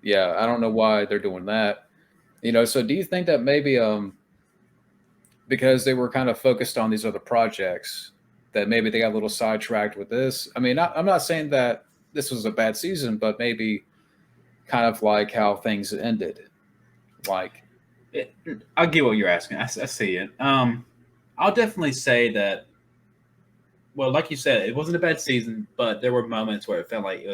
I don't know why they're doing that. So do you think that maybe because they were kind of focused on these other projects, that maybe they got a little sidetracked with this? I'm not saying that this was a bad season, but maybe kind of like how things ended. I get what you're asking. I see it. I'll definitely say that, well, like you said, it wasn't a bad season, but there were moments where it felt like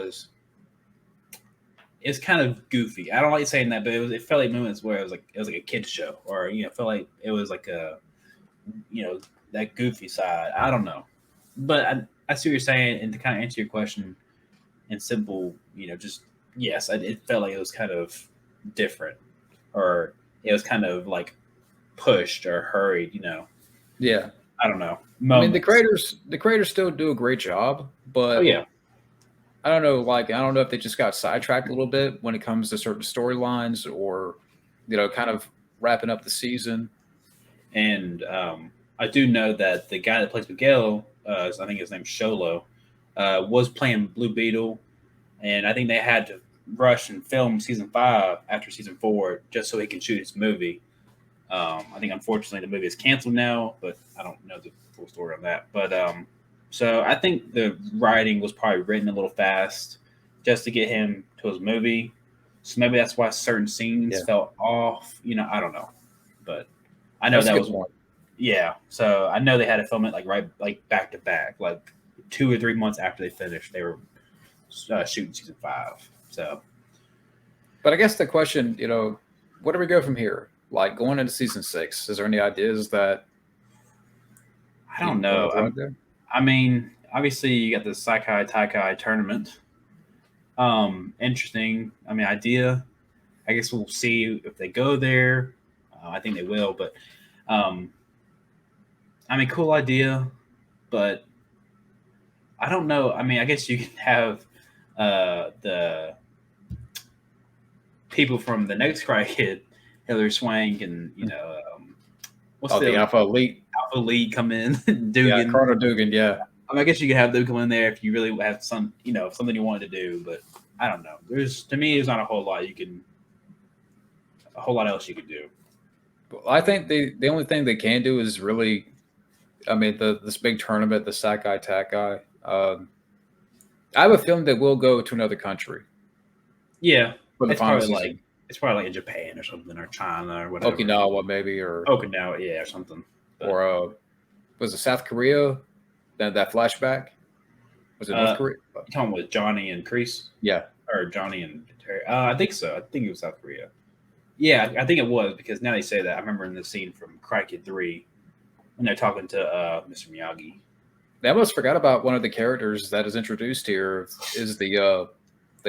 it's kind of goofy. I don't like saying that, but it felt like moments where it was like a kid's show, or felt like it was like a that goofy side. I don't know, but I see what you're saying, and to kind of answer your question in simple, just yes, it felt like it was kind of different, or it was kind of like pushed or hurried. Yeah, I don't know. Moments. The creators still do a great job, but I don't know. I don't know if they just got sidetracked a little bit when it comes to certain storylines, or kind of wrapping up the season. And I do know that the guy that plays Miguel, I think his name's Sholo, was playing Blue Beetle, and I think they had to rush and film season 5 after season 4 just so he can shoot his movie. I think unfortunately the movie is canceled now, but I don't know the full story on that. But so I think the writing was probably written a little fast just to get him to his movie. So maybe that's why certain scenes felt off. I don't know, but I know that was one. Yeah, so I know they had to film it like back to back, like 2 or 3 months after they finished. They were shooting season 5. So, but I guess the question, where do we go from here? Like going into season 6, is there any ideas that? I don't know. Obviously you got the Saikai Taikai tournament. Interesting. Idea. I guess we'll see if they go there. I think they will, but cool idea, but I don't know. I guess you can have the people from the next Karate Kid, Hilary Swank, and what's the Alpha Elite? Alpha Elite come in. Dugan. Yeah, Colonel Dugan. Yeah. I guess you could have them come in there if you really have something you wanted to do, but I don't know. There's not a whole lot else you could do. Well, I think the only thing they can do is really, this big tournament, the Saikai Takai. I have a feeling they will go to another country. Yeah, for the final season. It's probably like in Japan or something, or China or whatever. Okinawa maybe, or Okinawa, yeah, or something. But, or was it South Korea? That flashback was it North Korea? You talking with Johnny and Kreese? Yeah, or Johnny and Terry? I think so. I think it was South Korea. Yeah, I think it was, because now they say that. I remember in the scene from Karate Kid 3 when they're talking to Mr. Miyagi. I almost forgot about one of the characters that is introduced here is the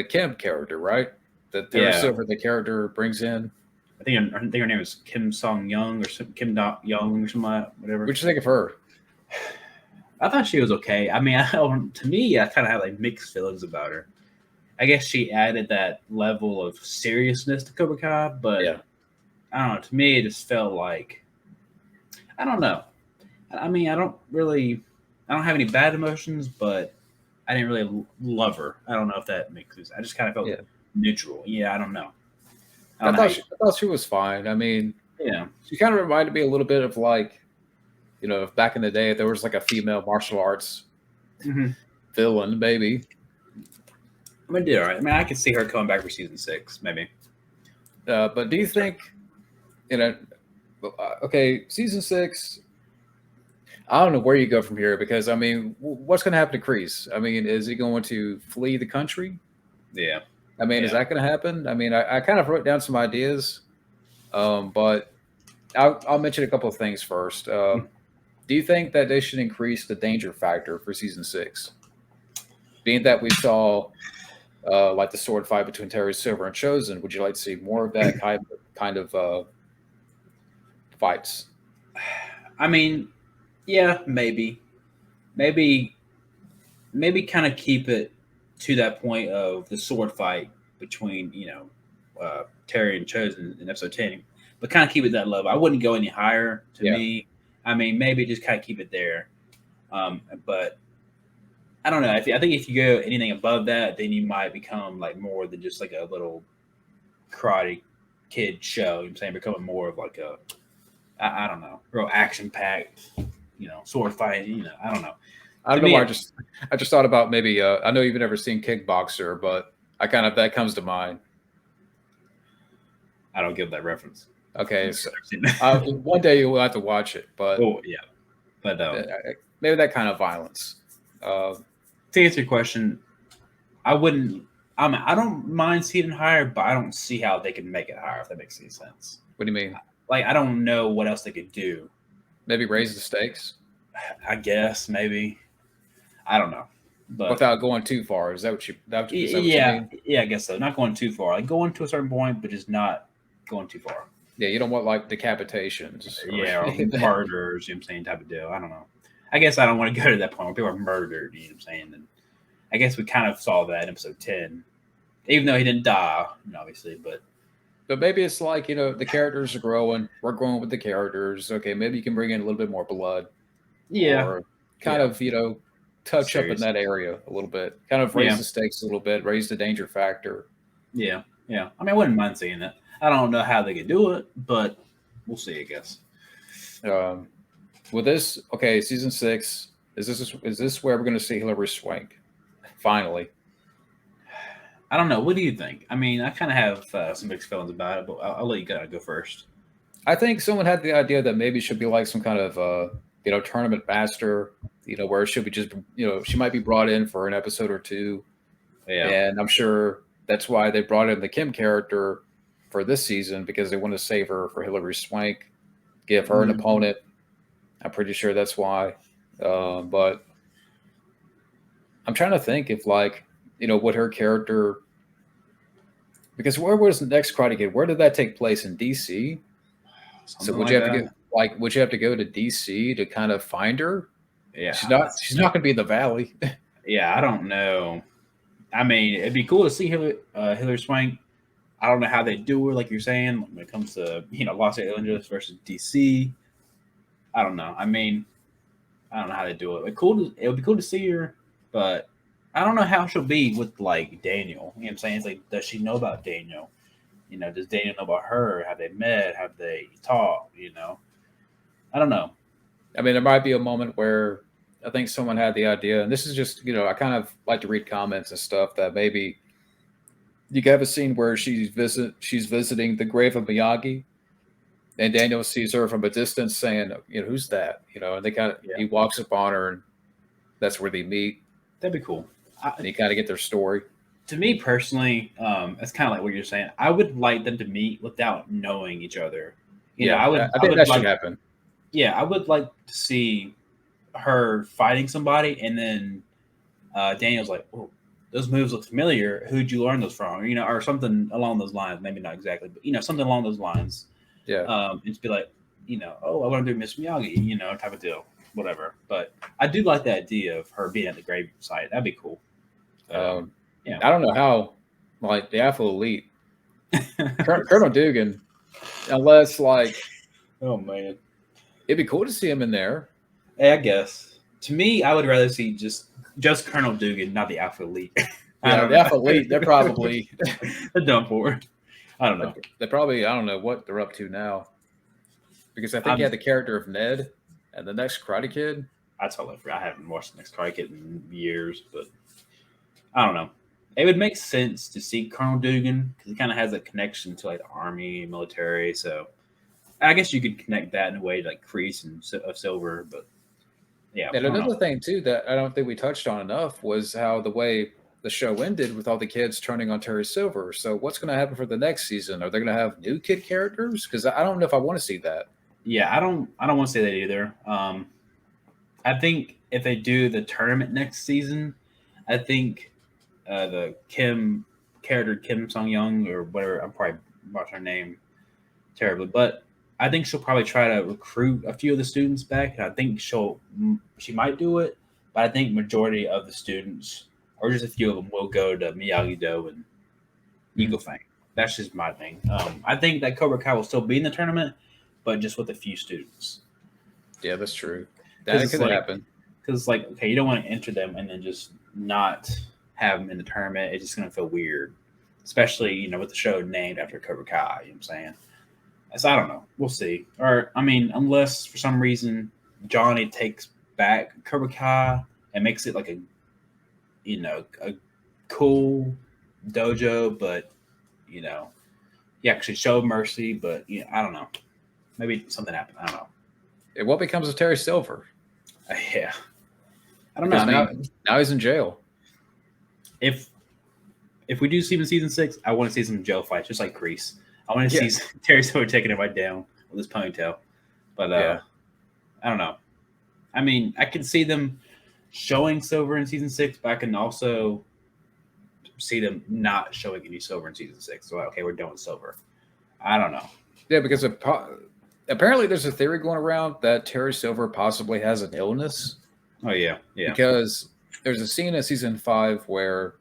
Kim character, right? That Terry Silver, the character, brings in. I think her name is Kim Song Young or Kim Dok Young or something like that, whatever. What did you think of her? I thought she was okay. I mean, to me, I kind of had like mixed feelings about her. I guess she added that level of seriousness to Cobra Kai, but yeah. I don't know. To me, it just felt like, I don't know. I mean, I don't have any bad emotions, but I didn't really love her. I don't know if that makes sense. I just kind of felt neutral. Yeah, I don't know. I thought she was fine. I mean, she kind of reminded me a little bit of like, back in the day, there was like a female martial arts villain, maybe. I mean, all right. I mean, I could see her coming back for season 6, maybe. But do you think, okay, season 6? I don't know where you go from here, because I mean, what's going to happen to Kreese? I mean, is he going to flee the country? Yeah. I mean, is that going to happen? I mean, I kind of wrote down some ideas, but I'll mention a couple of things first. Do you think that they should increase the danger factor for season 6? Being that we saw like the sword fight between Terry Silver and Chosen, would you like to see more of that kind of fights? I mean, yeah, maybe kind of keep it to that point of the sword fight between Terry and Chosen in episode 10, but kind of keep it that level. I wouldn't go any higher to me. I mean, maybe just kind of keep it there. But I don't know. I think if you go anything above that, then you might become like more than just like a little Karate Kid show. You know what I'm saying? Becoming more of like a, I don't know, real action packed, sword fight. I don't know. I don't know why I just thought about maybe. I know you've never seen Kickboxer, but that comes to mind. I don't give that reference. Okay, so one day you will have to watch it, but maybe that kind of violence. To answer your question, I wouldn't. I don't mind seeing it higher, but I don't see how they can make it higher, if that makes any sense. What do you mean? Like, I don't know what else they could do. Maybe raise the stakes. I guess maybe. I don't know, but without going too far. Is that what you? Yeah, I guess so. Not going too far. Like going to a certain point, but just not going too far. Yeah, you don't want like decapitations. Or murders. You know what I'm saying? Type of deal. I don't know. I guess I don't want to go to that point where people are murdered. You know what I'm saying? And I guess we kind of saw that in episode 10, even though he didn't die, obviously. But maybe it's like the characters are growing. We're growing with the characters. Okay, maybe you can bring in a little bit more blood. Yeah. Or kind of touch up in that area a little bit. Kind of raise the stakes a little bit. Raise the danger factor. Yeah. I mean, I wouldn't mind seeing it. I don't know how they could do it, but we'll see, I guess. With this, okay, season 6, is this where we're going to see Hilary Swank finally? I don't know. What do you think? I mean, I kind of have some mixed feelings about it, but I'll let you go first. I think someone had the idea that maybe she'll be like some kind of tournament master, where she'll be just she might be brought in for an episode or two. Yeah, and I'm sure that's why they brought in the Kim character for this season, because they want to save her for Hilary Swank, give her an opponent. I'm pretty sure that's why. But I'm trying to think if what her character, because where was the next Karate Kid? Where did that take place? In DC? So would you have to go to DC to kind of find her? Yeah. She's not going to be in the Valley. Yeah, I don't know. I mean, it'd be cool to see Hilary Swank. I don't know how they do her, like you're saying, when it comes to Los Angeles versus DC. I don't know. I mean, I don't know how they do it. It would be cool to see her, but I don't know how she'll be with like Daniel. You know what I'm saying? It's like, does she know about Daniel? Does Daniel know about her? Have they met? Have they talked? I don't know. I mean, there might be a moment where I think someone had the idea, and this is just, I kind of like to read comments and stuff, that maybe you have a scene where she's visiting the grave of Miyagi, and Daniel sees her from a distance, saying, "Who's that?" And he walks up on her, and that's where they meet. That'd be cool. And you kind of get their story. To me personally, it's kind of like what you're saying. I would like them to meet without knowing each other. I think that should happen. Yeah, I would like to see her fighting somebody, and then Daniel's like, "Oh, those moves look familiar. Who'd you learn those from?" Or something along those lines. Maybe not exactly, but something along those lines. Yeah. And to be like, "Oh, I want to do Miss Miyagi," type of deal, whatever. But I do like the idea of her being at the grave site. That'd be cool. Yeah. I don't know how, like the Alpha Elite, Colonel Dugan, unless oh man, it'd be cool to see him in there. I guess. To me, I would rather see just Colonel Dugan, not the Alpha Elite. The Alpha Elite, they're probably they're done for. I don't know. They probably, I don't know what they're up to now, because I think you had the character of Ned and the next Karate Kid. I totally forgot. I haven't watched the next Karate Kid in years, but I don't know. It would make sense to see Colonel Dugan because he kind of has a connection to the army, military. So I guess you could connect that in a way like Kreese and Silver. But yeah. And another thing too that I don't think we touched on enough was how the way the show ended with all the kids turning on Terry Silver. So what's going to happen for the next season? Are they going to have new kid characters? Because I don't know if I want to see that. Yeah, I don't want to say that either. I think if they do the tournament next season, I think. The character Kim Sung Young or whatever, I'm probably botching her name terribly, but I think she'll probably try to recruit a few of the students back, and I think she might do it, but I think majority of the students, or just a few of them, will go to Miyagi-Do and Eagle Fang. That's just my thing. I think that Cobra Kai will still be in the tournament, but just with a few students. Yeah, that's true. That could happen. Because okay, you don't want to enter them and then just not have them in the tournament. It's just going to feel weird, especially with the show named after Cobra Kai. You know what I'm saying? So I don't know. We'll see. Or unless for some reason Johnny takes back Cobra Kai and makes it like a cool dojo, but you actually show mercy. But I don't know. Maybe something happened. I don't know. What becomes of Terry Silver? Yeah, I don't know. Now he's in jail. If we do see him in season 6, I want to see some jail fights, just like Kreese. I want to see Terry Silver taking it right down with his ponytail. But I don't know. I can see them showing Silver in season 6, but I can also see them not showing any Silver in season 6. So okay, we're done with Silver. I don't know. Yeah, because apparently there's a theory going around that Terry Silver possibly has an illness. Oh yeah. Because there's a scene in season 5 where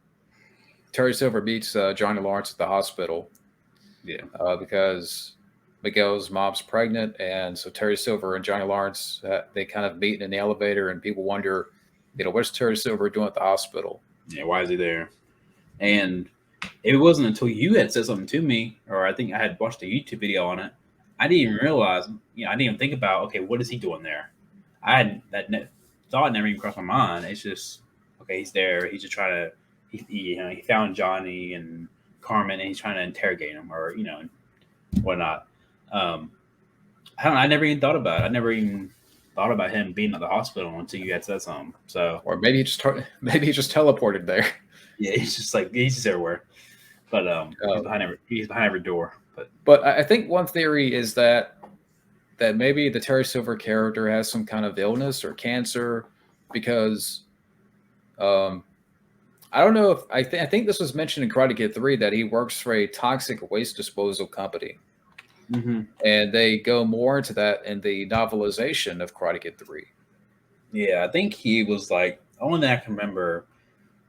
Terry Silver meets Johnny Lawrence at the hospital. Yeah. Because Miguel's mom's pregnant, and so Terry Silver and Johnny Lawrence they kind of meet in the elevator, and people wonder, what's Terry Silver doing at the hospital? Yeah, why is he there? And it wasn't until you had said something to me, or I think I had watched a YouTube video on it. I didn't even realize. I didn't even think about, okay, what is he doing there? I had that thought never even crossed my mind. It's just, okay, he's there. He's just trying to, he found Johnny and Carmen, and he's trying to interrogate him, or whatnot. I don't know. I never even thought about it. I never even thought about him being at the hospital until you had said something. So, or maybe he just teleported there. Yeah, he's just everywhere. But he's behind every door. But I think one theory is that maybe the Terry Silver character has some kind of illness or cancer, because I don't know if I think this was mentioned in Karate Kid 3 that he works for a toxic waste disposal company. Mm-hmm. And they go more into that in the novelization of Karate Kid 3. Yeah, I think he was only thing I can remember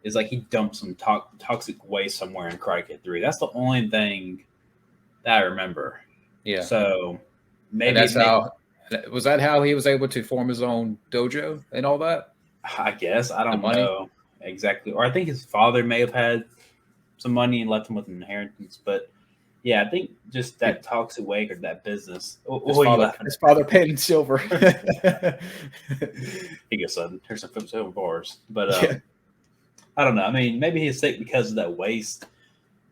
is he dumped some toxic waste somewhere in Karate Kid 3. That's the only thing that I remember. Yeah. So maybe was that how he was able to form his own dojo and all that? I guess. I don't know exactly. Or I think his father may have had some money and left him with an inheritance. But yeah, I think just that toxic waste or that business. His father paid in silver. He goes, son, here's some silver bars. But I don't know. Maybe he's sick because of that waste.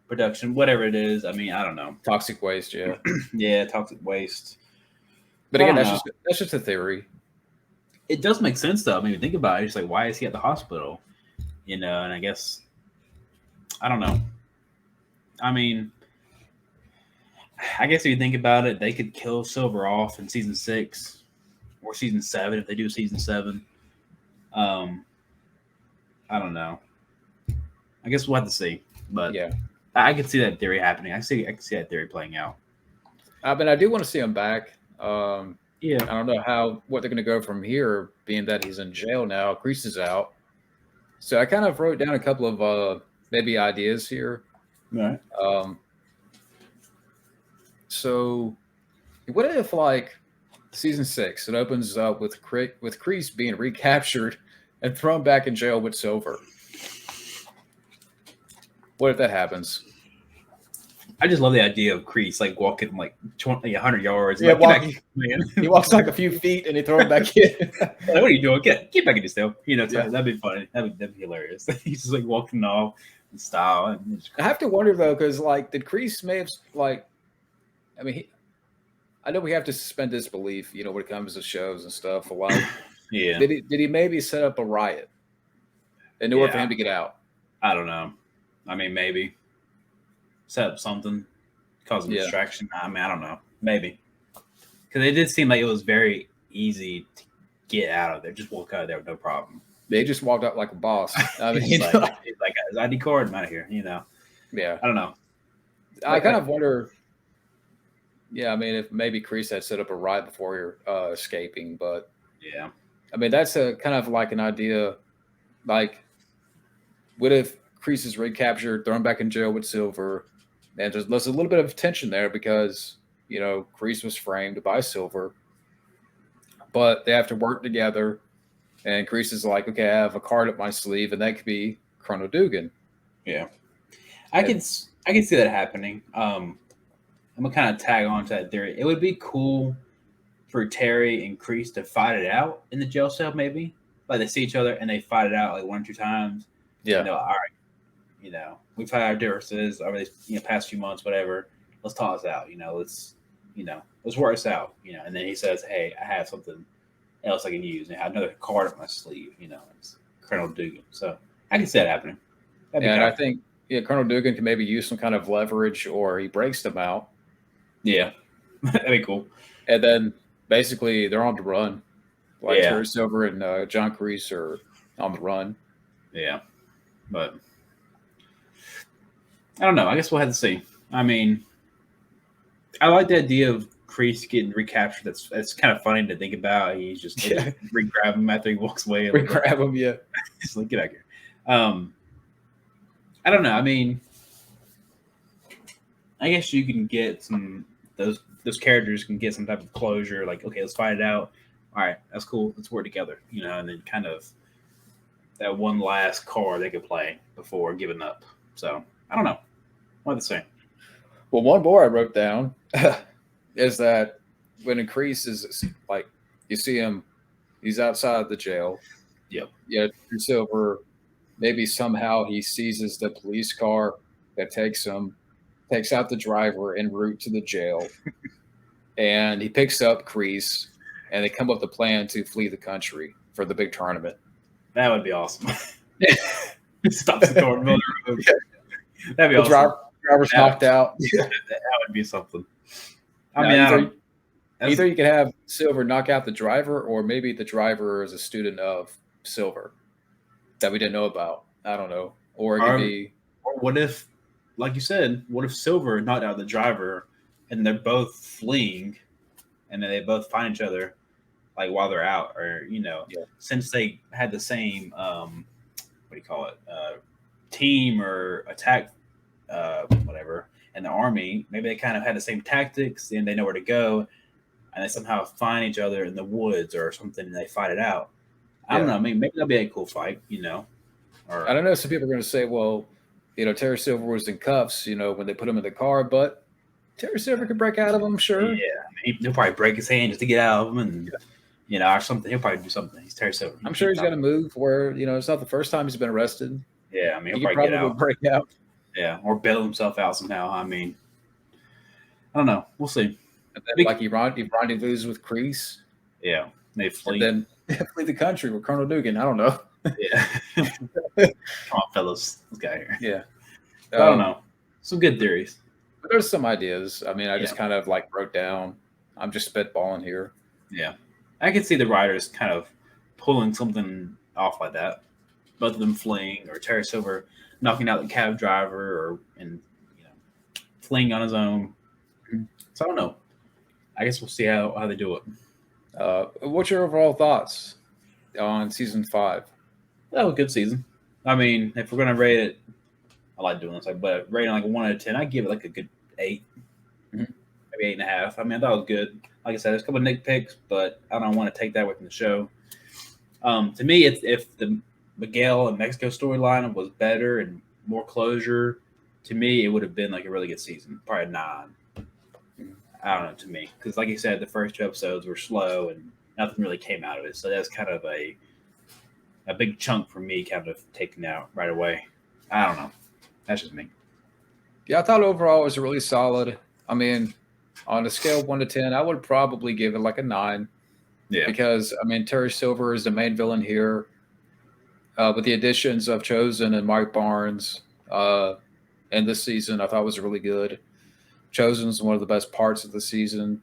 production, whatever it is. I mean, I don't know. Toxic waste, yeah. Yeah, toxic waste. But again, that's just a theory. It does make sense, though. I mean, think about it. It's like, why is he at the hospital? And I guess, I don't know. I mean, I guess if you think about it, they could kill Silver off in season 6 or season 7 if they do season 7. I don't know. I guess we'll have to see. But yeah, I can see that theory happening. I can see that theory playing out. But I do want to see him back. Yeah, I don't know what they're going to go from here, being that he's in jail now. Kreese is out, so I kind of wrote down a couple of maybe ideas here. Right. So, what if like season 6 it opens up with Kreese being recaptured and thrown back in jail with Silver? What if that happens? I just love the idea of Kreese like walking like 100 yards. Yeah, like, he walks like a few feet and he throws it back in. Like, what are you doing? Get back in your cell. That'd be funny. That'd be hilarious. He's just like walking off in style. I have to wonder though, because like, did Kreese may have like? I mean, I know we have to suspend disbelief, when it comes to shows and stuff. Like, yeah, did he maybe set up a riot in order for him to get out? I don't know. I mean, maybe set up something, cause a distraction. I mean, I don't know. Maybe because it did seem like it was very easy to get out of there. Just walk out of there with no problem. They just walked out like a boss. I mean, he's like his ID card, I'm out of here. Yeah, I don't know. I kind of wonder. Yeah, I mean, if maybe Kreese had set up a riot before escaping, but yeah, I mean, that's a kind of like an idea. Like, what if Kreese is recaptured, thrown back in jail with Silver, and there's a little bit of tension there because Kreese was framed by Silver, but they have to work together, and Kreese is like, okay, I have a card up my sleeve, and that could be Colonel Dugan. Yeah, I can see that happening. I'm gonna kind of tag on to that theory. It would be cool for Terry and Kreese to fight it out in the jail cell, maybe. Like they see each other and they fight it out like 1 or 2 times. Yeah. All right. We've had our differences over these past few months, whatever. Let's talk this out. Let's work this out. And then he says, "Hey, I have something else I can use. And I have another card up my sleeve. It's Colonel Dugan." So I can see that happening. And I think Colonel Dugan can maybe use some kind of leverage, or he breaks them out. Yeah, that'd be cool. And then basically they're on the run. Like Terry Silver and John Kreese are on the run. Yeah, but I don't know. I guess we'll have to see. I mean, I like the idea of Kreese getting recaptured. That's kind of funny to think about. He's just re-grab him after he walks away. Re-grab him, yeah. Just like, get out here. I don't know. I mean, I guess you can get those characters can get some type of closure. Like, okay, let's fight it out. All right, that's cool. Let's work together. And then kind of that one last card they could play before giving up. So I don't know. What to say? Well, one more I wrote down is that when Kreese is like, you see him, he's outside the jail. Yep. Yeah, Silver. Maybe somehow he seizes the police car that takes out the driver en route to the jail, and he picks up Kreese, and they come up with a plan to flee the country for the big tournament. That would be awesome. Stops the car in the middle of the road. That'd be awesome. Driver's knocked out. That would be something. Either you could have Silver knock out the driver, or maybe the driver is a student of Silver that we didn't know about. I don't know. Or it could be. Or what if, like you said, what if Silver knocked out the driver and they're both fleeing and then they both find each other like while they're out, or since they had the same team or attack whatever in the army, maybe they kind of had the same tactics and they know where to go, and they somehow find each other in the woods or something and they fight it out. I don't know. I mean, maybe that'll be a cool fight, Or I don't know. Some people are going to say, well, Terry Silver was in cuffs, when they put him in the car, but Terry Silver could break out of them, sure. Yeah, he'll probably break his hand just to get out of them, and or something. He'll probably do something. He's Terry Silver. I'm sure he's got to move where it's not the first time he's been arrested. Yeah, I mean, he'll probably get out. break out. Yeah, or bail himself out somehow. I mean, I don't know. We'll see. And then, like, he rendezvous with Kreese. Yeah, they flee. And then flee the country with Colonel Dugan. I don't know. Yeah. Come on, fellas. Let's get here. Yeah. I don't know. Some good theories. But there's some ideas. I mean, I just kind of like wrote down. I'm just spitballing here. Yeah. I can see the writers kind of pulling something off like that. Both of them fleeing, or Terry Silver knocking out the cab driver, and fleeing on his own. So I don't know. I guess we'll see how they do it. What's your overall thoughts on season 5? That was a good season. I mean, if we're gonna rate it, I like doing this, but rating like a 1 out of 10, I'd give it like a good 8, maybe 8.5. I mean, I thought it was good. Like I said, there's a couple of nitpicks, but I don't want to take that away from the show. To me, if the Miguel and Mexico storyline was better and more closure, to me, it would have been like a really good season. Probably a 9. I don't know, to me. Because like you said, the first 2 episodes were slow and nothing really came out of it. So that's kind of a big chunk for me kind of taken out right away. I don't know. That's just me. Yeah, I thought overall it was really solid. I mean, on a scale of 1 to 10, I would probably give it like a 9. Yeah. Because, I mean, Terry Silver is the main villain here. With the additions of Chosen and Mike Barnes in this season, I thought was really good. Chosen is one of the best parts of the season.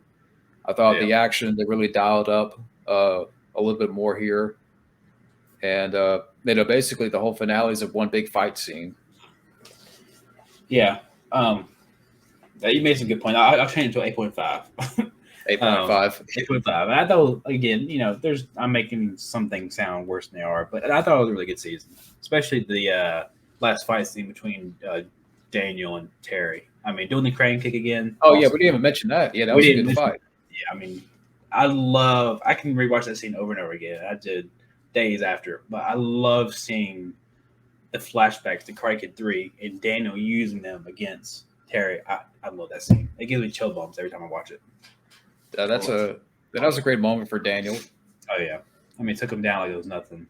I thought the action, they really dialed up a little bit more here. And, basically the whole finale is of one big fight scene. Yeah. You made some good point. I'll change it to 8.5. 8.5. 8.5. I thought, again, I'm making some things sound worse than they are, but I thought it was a really good season, especially the last fight scene between Daniel and Terry. I mean, doing the crane kick again. Oh, yeah, we didn't even mention that. Yeah, that was a good fight. Yeah, I mean, I can rewatch that scene over and over again. I did days after, but I love seeing the flashbacks to Karate Kid 3 and Daniel using them against Terry. I love that scene. It gives me chill bumps every time I watch it. That was a great moment for Daniel. Oh yeah, I mean, it took him down like it was nothing.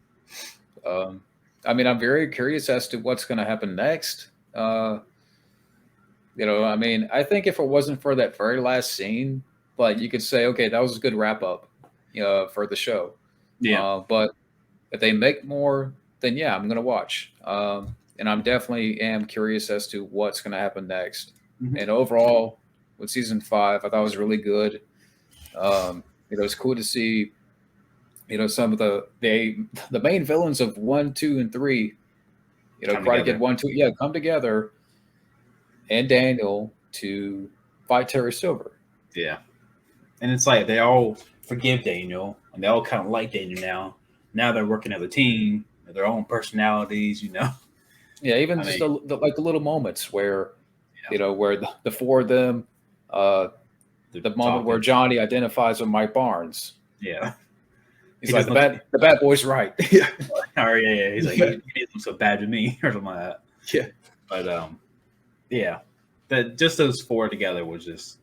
I mean, I'm very curious as to what's going to happen next. I mean, I think if it wasn't for that very last scene, but you could say, okay, that was a good wrap up, for the show. Yeah. But if they make more, then yeah, I'm going to watch. And I'm definitely am curious as to what's going to happen next. Mm-hmm. And overall, with season 5, I thought it was really good. It's cool to see, some of the main villains of 1, 2, and 3, Karate Kid 1, 2, come together, and Daniel to fight Terry Silver. Yeah, and it's like they all forgive Daniel, and they all kind of like Daniel now. Now they're working as a team, their own personalities, Yeah, even just the little moments where, where the 4 of them. The moment where Johnny identifies with Mike Barnes. Yeah. He's like, the bad boy's right. Yeah. Yeah. He's like, he didn't look so bad to me or something like that. Yeah. But, yeah. Just those 4 together was just,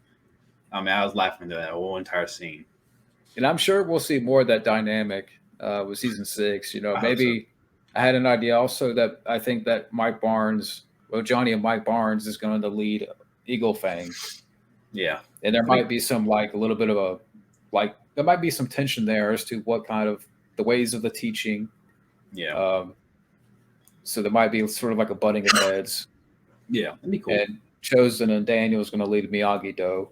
I mean, I was laughing to that whole entire scene. And I'm sure we'll see more of that dynamic with season 6. Maybe I had an idea also that I think that Johnny and Mike Barnes is going to lead Eagle Fang. Yeah. And there might be some a little bit of there might be some tension there as to what kind of the ways of the teaching. Yeah. So there might be sort of like a butting of heads. Yeah. That'd be cool. And Chosen and Daniel is going to lead Miyagi-Do.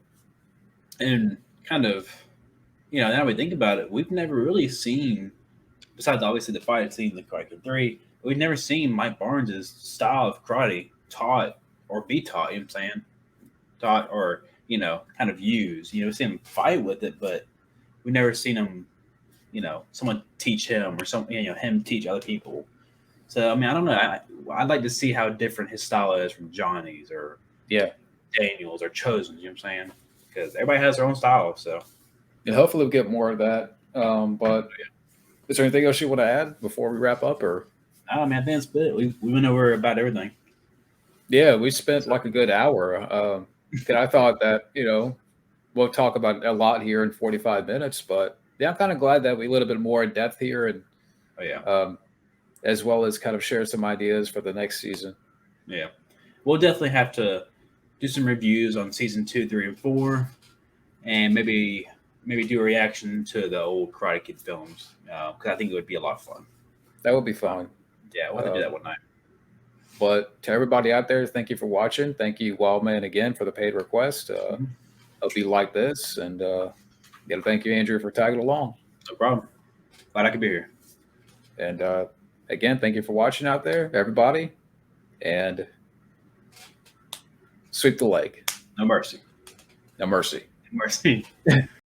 And kind of, now we think about it, we've never really seen, besides obviously the fight scene in the Karate Kid 3, we've never seen Mike Barnes' style of karate taught or be taught, you know what I'm saying? Taught or, kind of used. We've seen him fight with it, but we've never seen him, someone teach him or him teach other people. So, I mean, I don't know. I'd like to see how different his style is from Johnny's or Daniel's or Chosen's, you know what I'm saying? Because everybody has their own style, so. And hopefully we'll get more of that. But is there anything else you want to add before we wrap up? Or? I mean, I think that's it. We went over about everything. Yeah, we spent like a good hour. And I thought that, we'll talk about a lot here in 45 minutes, but yeah, I'm kind of glad that we a little bit more in depth here and as well as kind of share some ideas for the next season. Yeah. we'll definitely have to do some reviews on season 2, 3, and 4, and maybe do a reaction to the old Karate Kid films because I think it would be a lot of fun. That would be fun. Yeah, we'll have to do that one night. But to everybody out there, thank you for watching. Thank you, Wildman, again for the paid request. Hope you like this, and gotta thank you, Andrew, for tagging along. No problem. Glad I could be here. And again, thank you for watching out there, everybody. And sweep the leg. No mercy. No mercy. Mercy.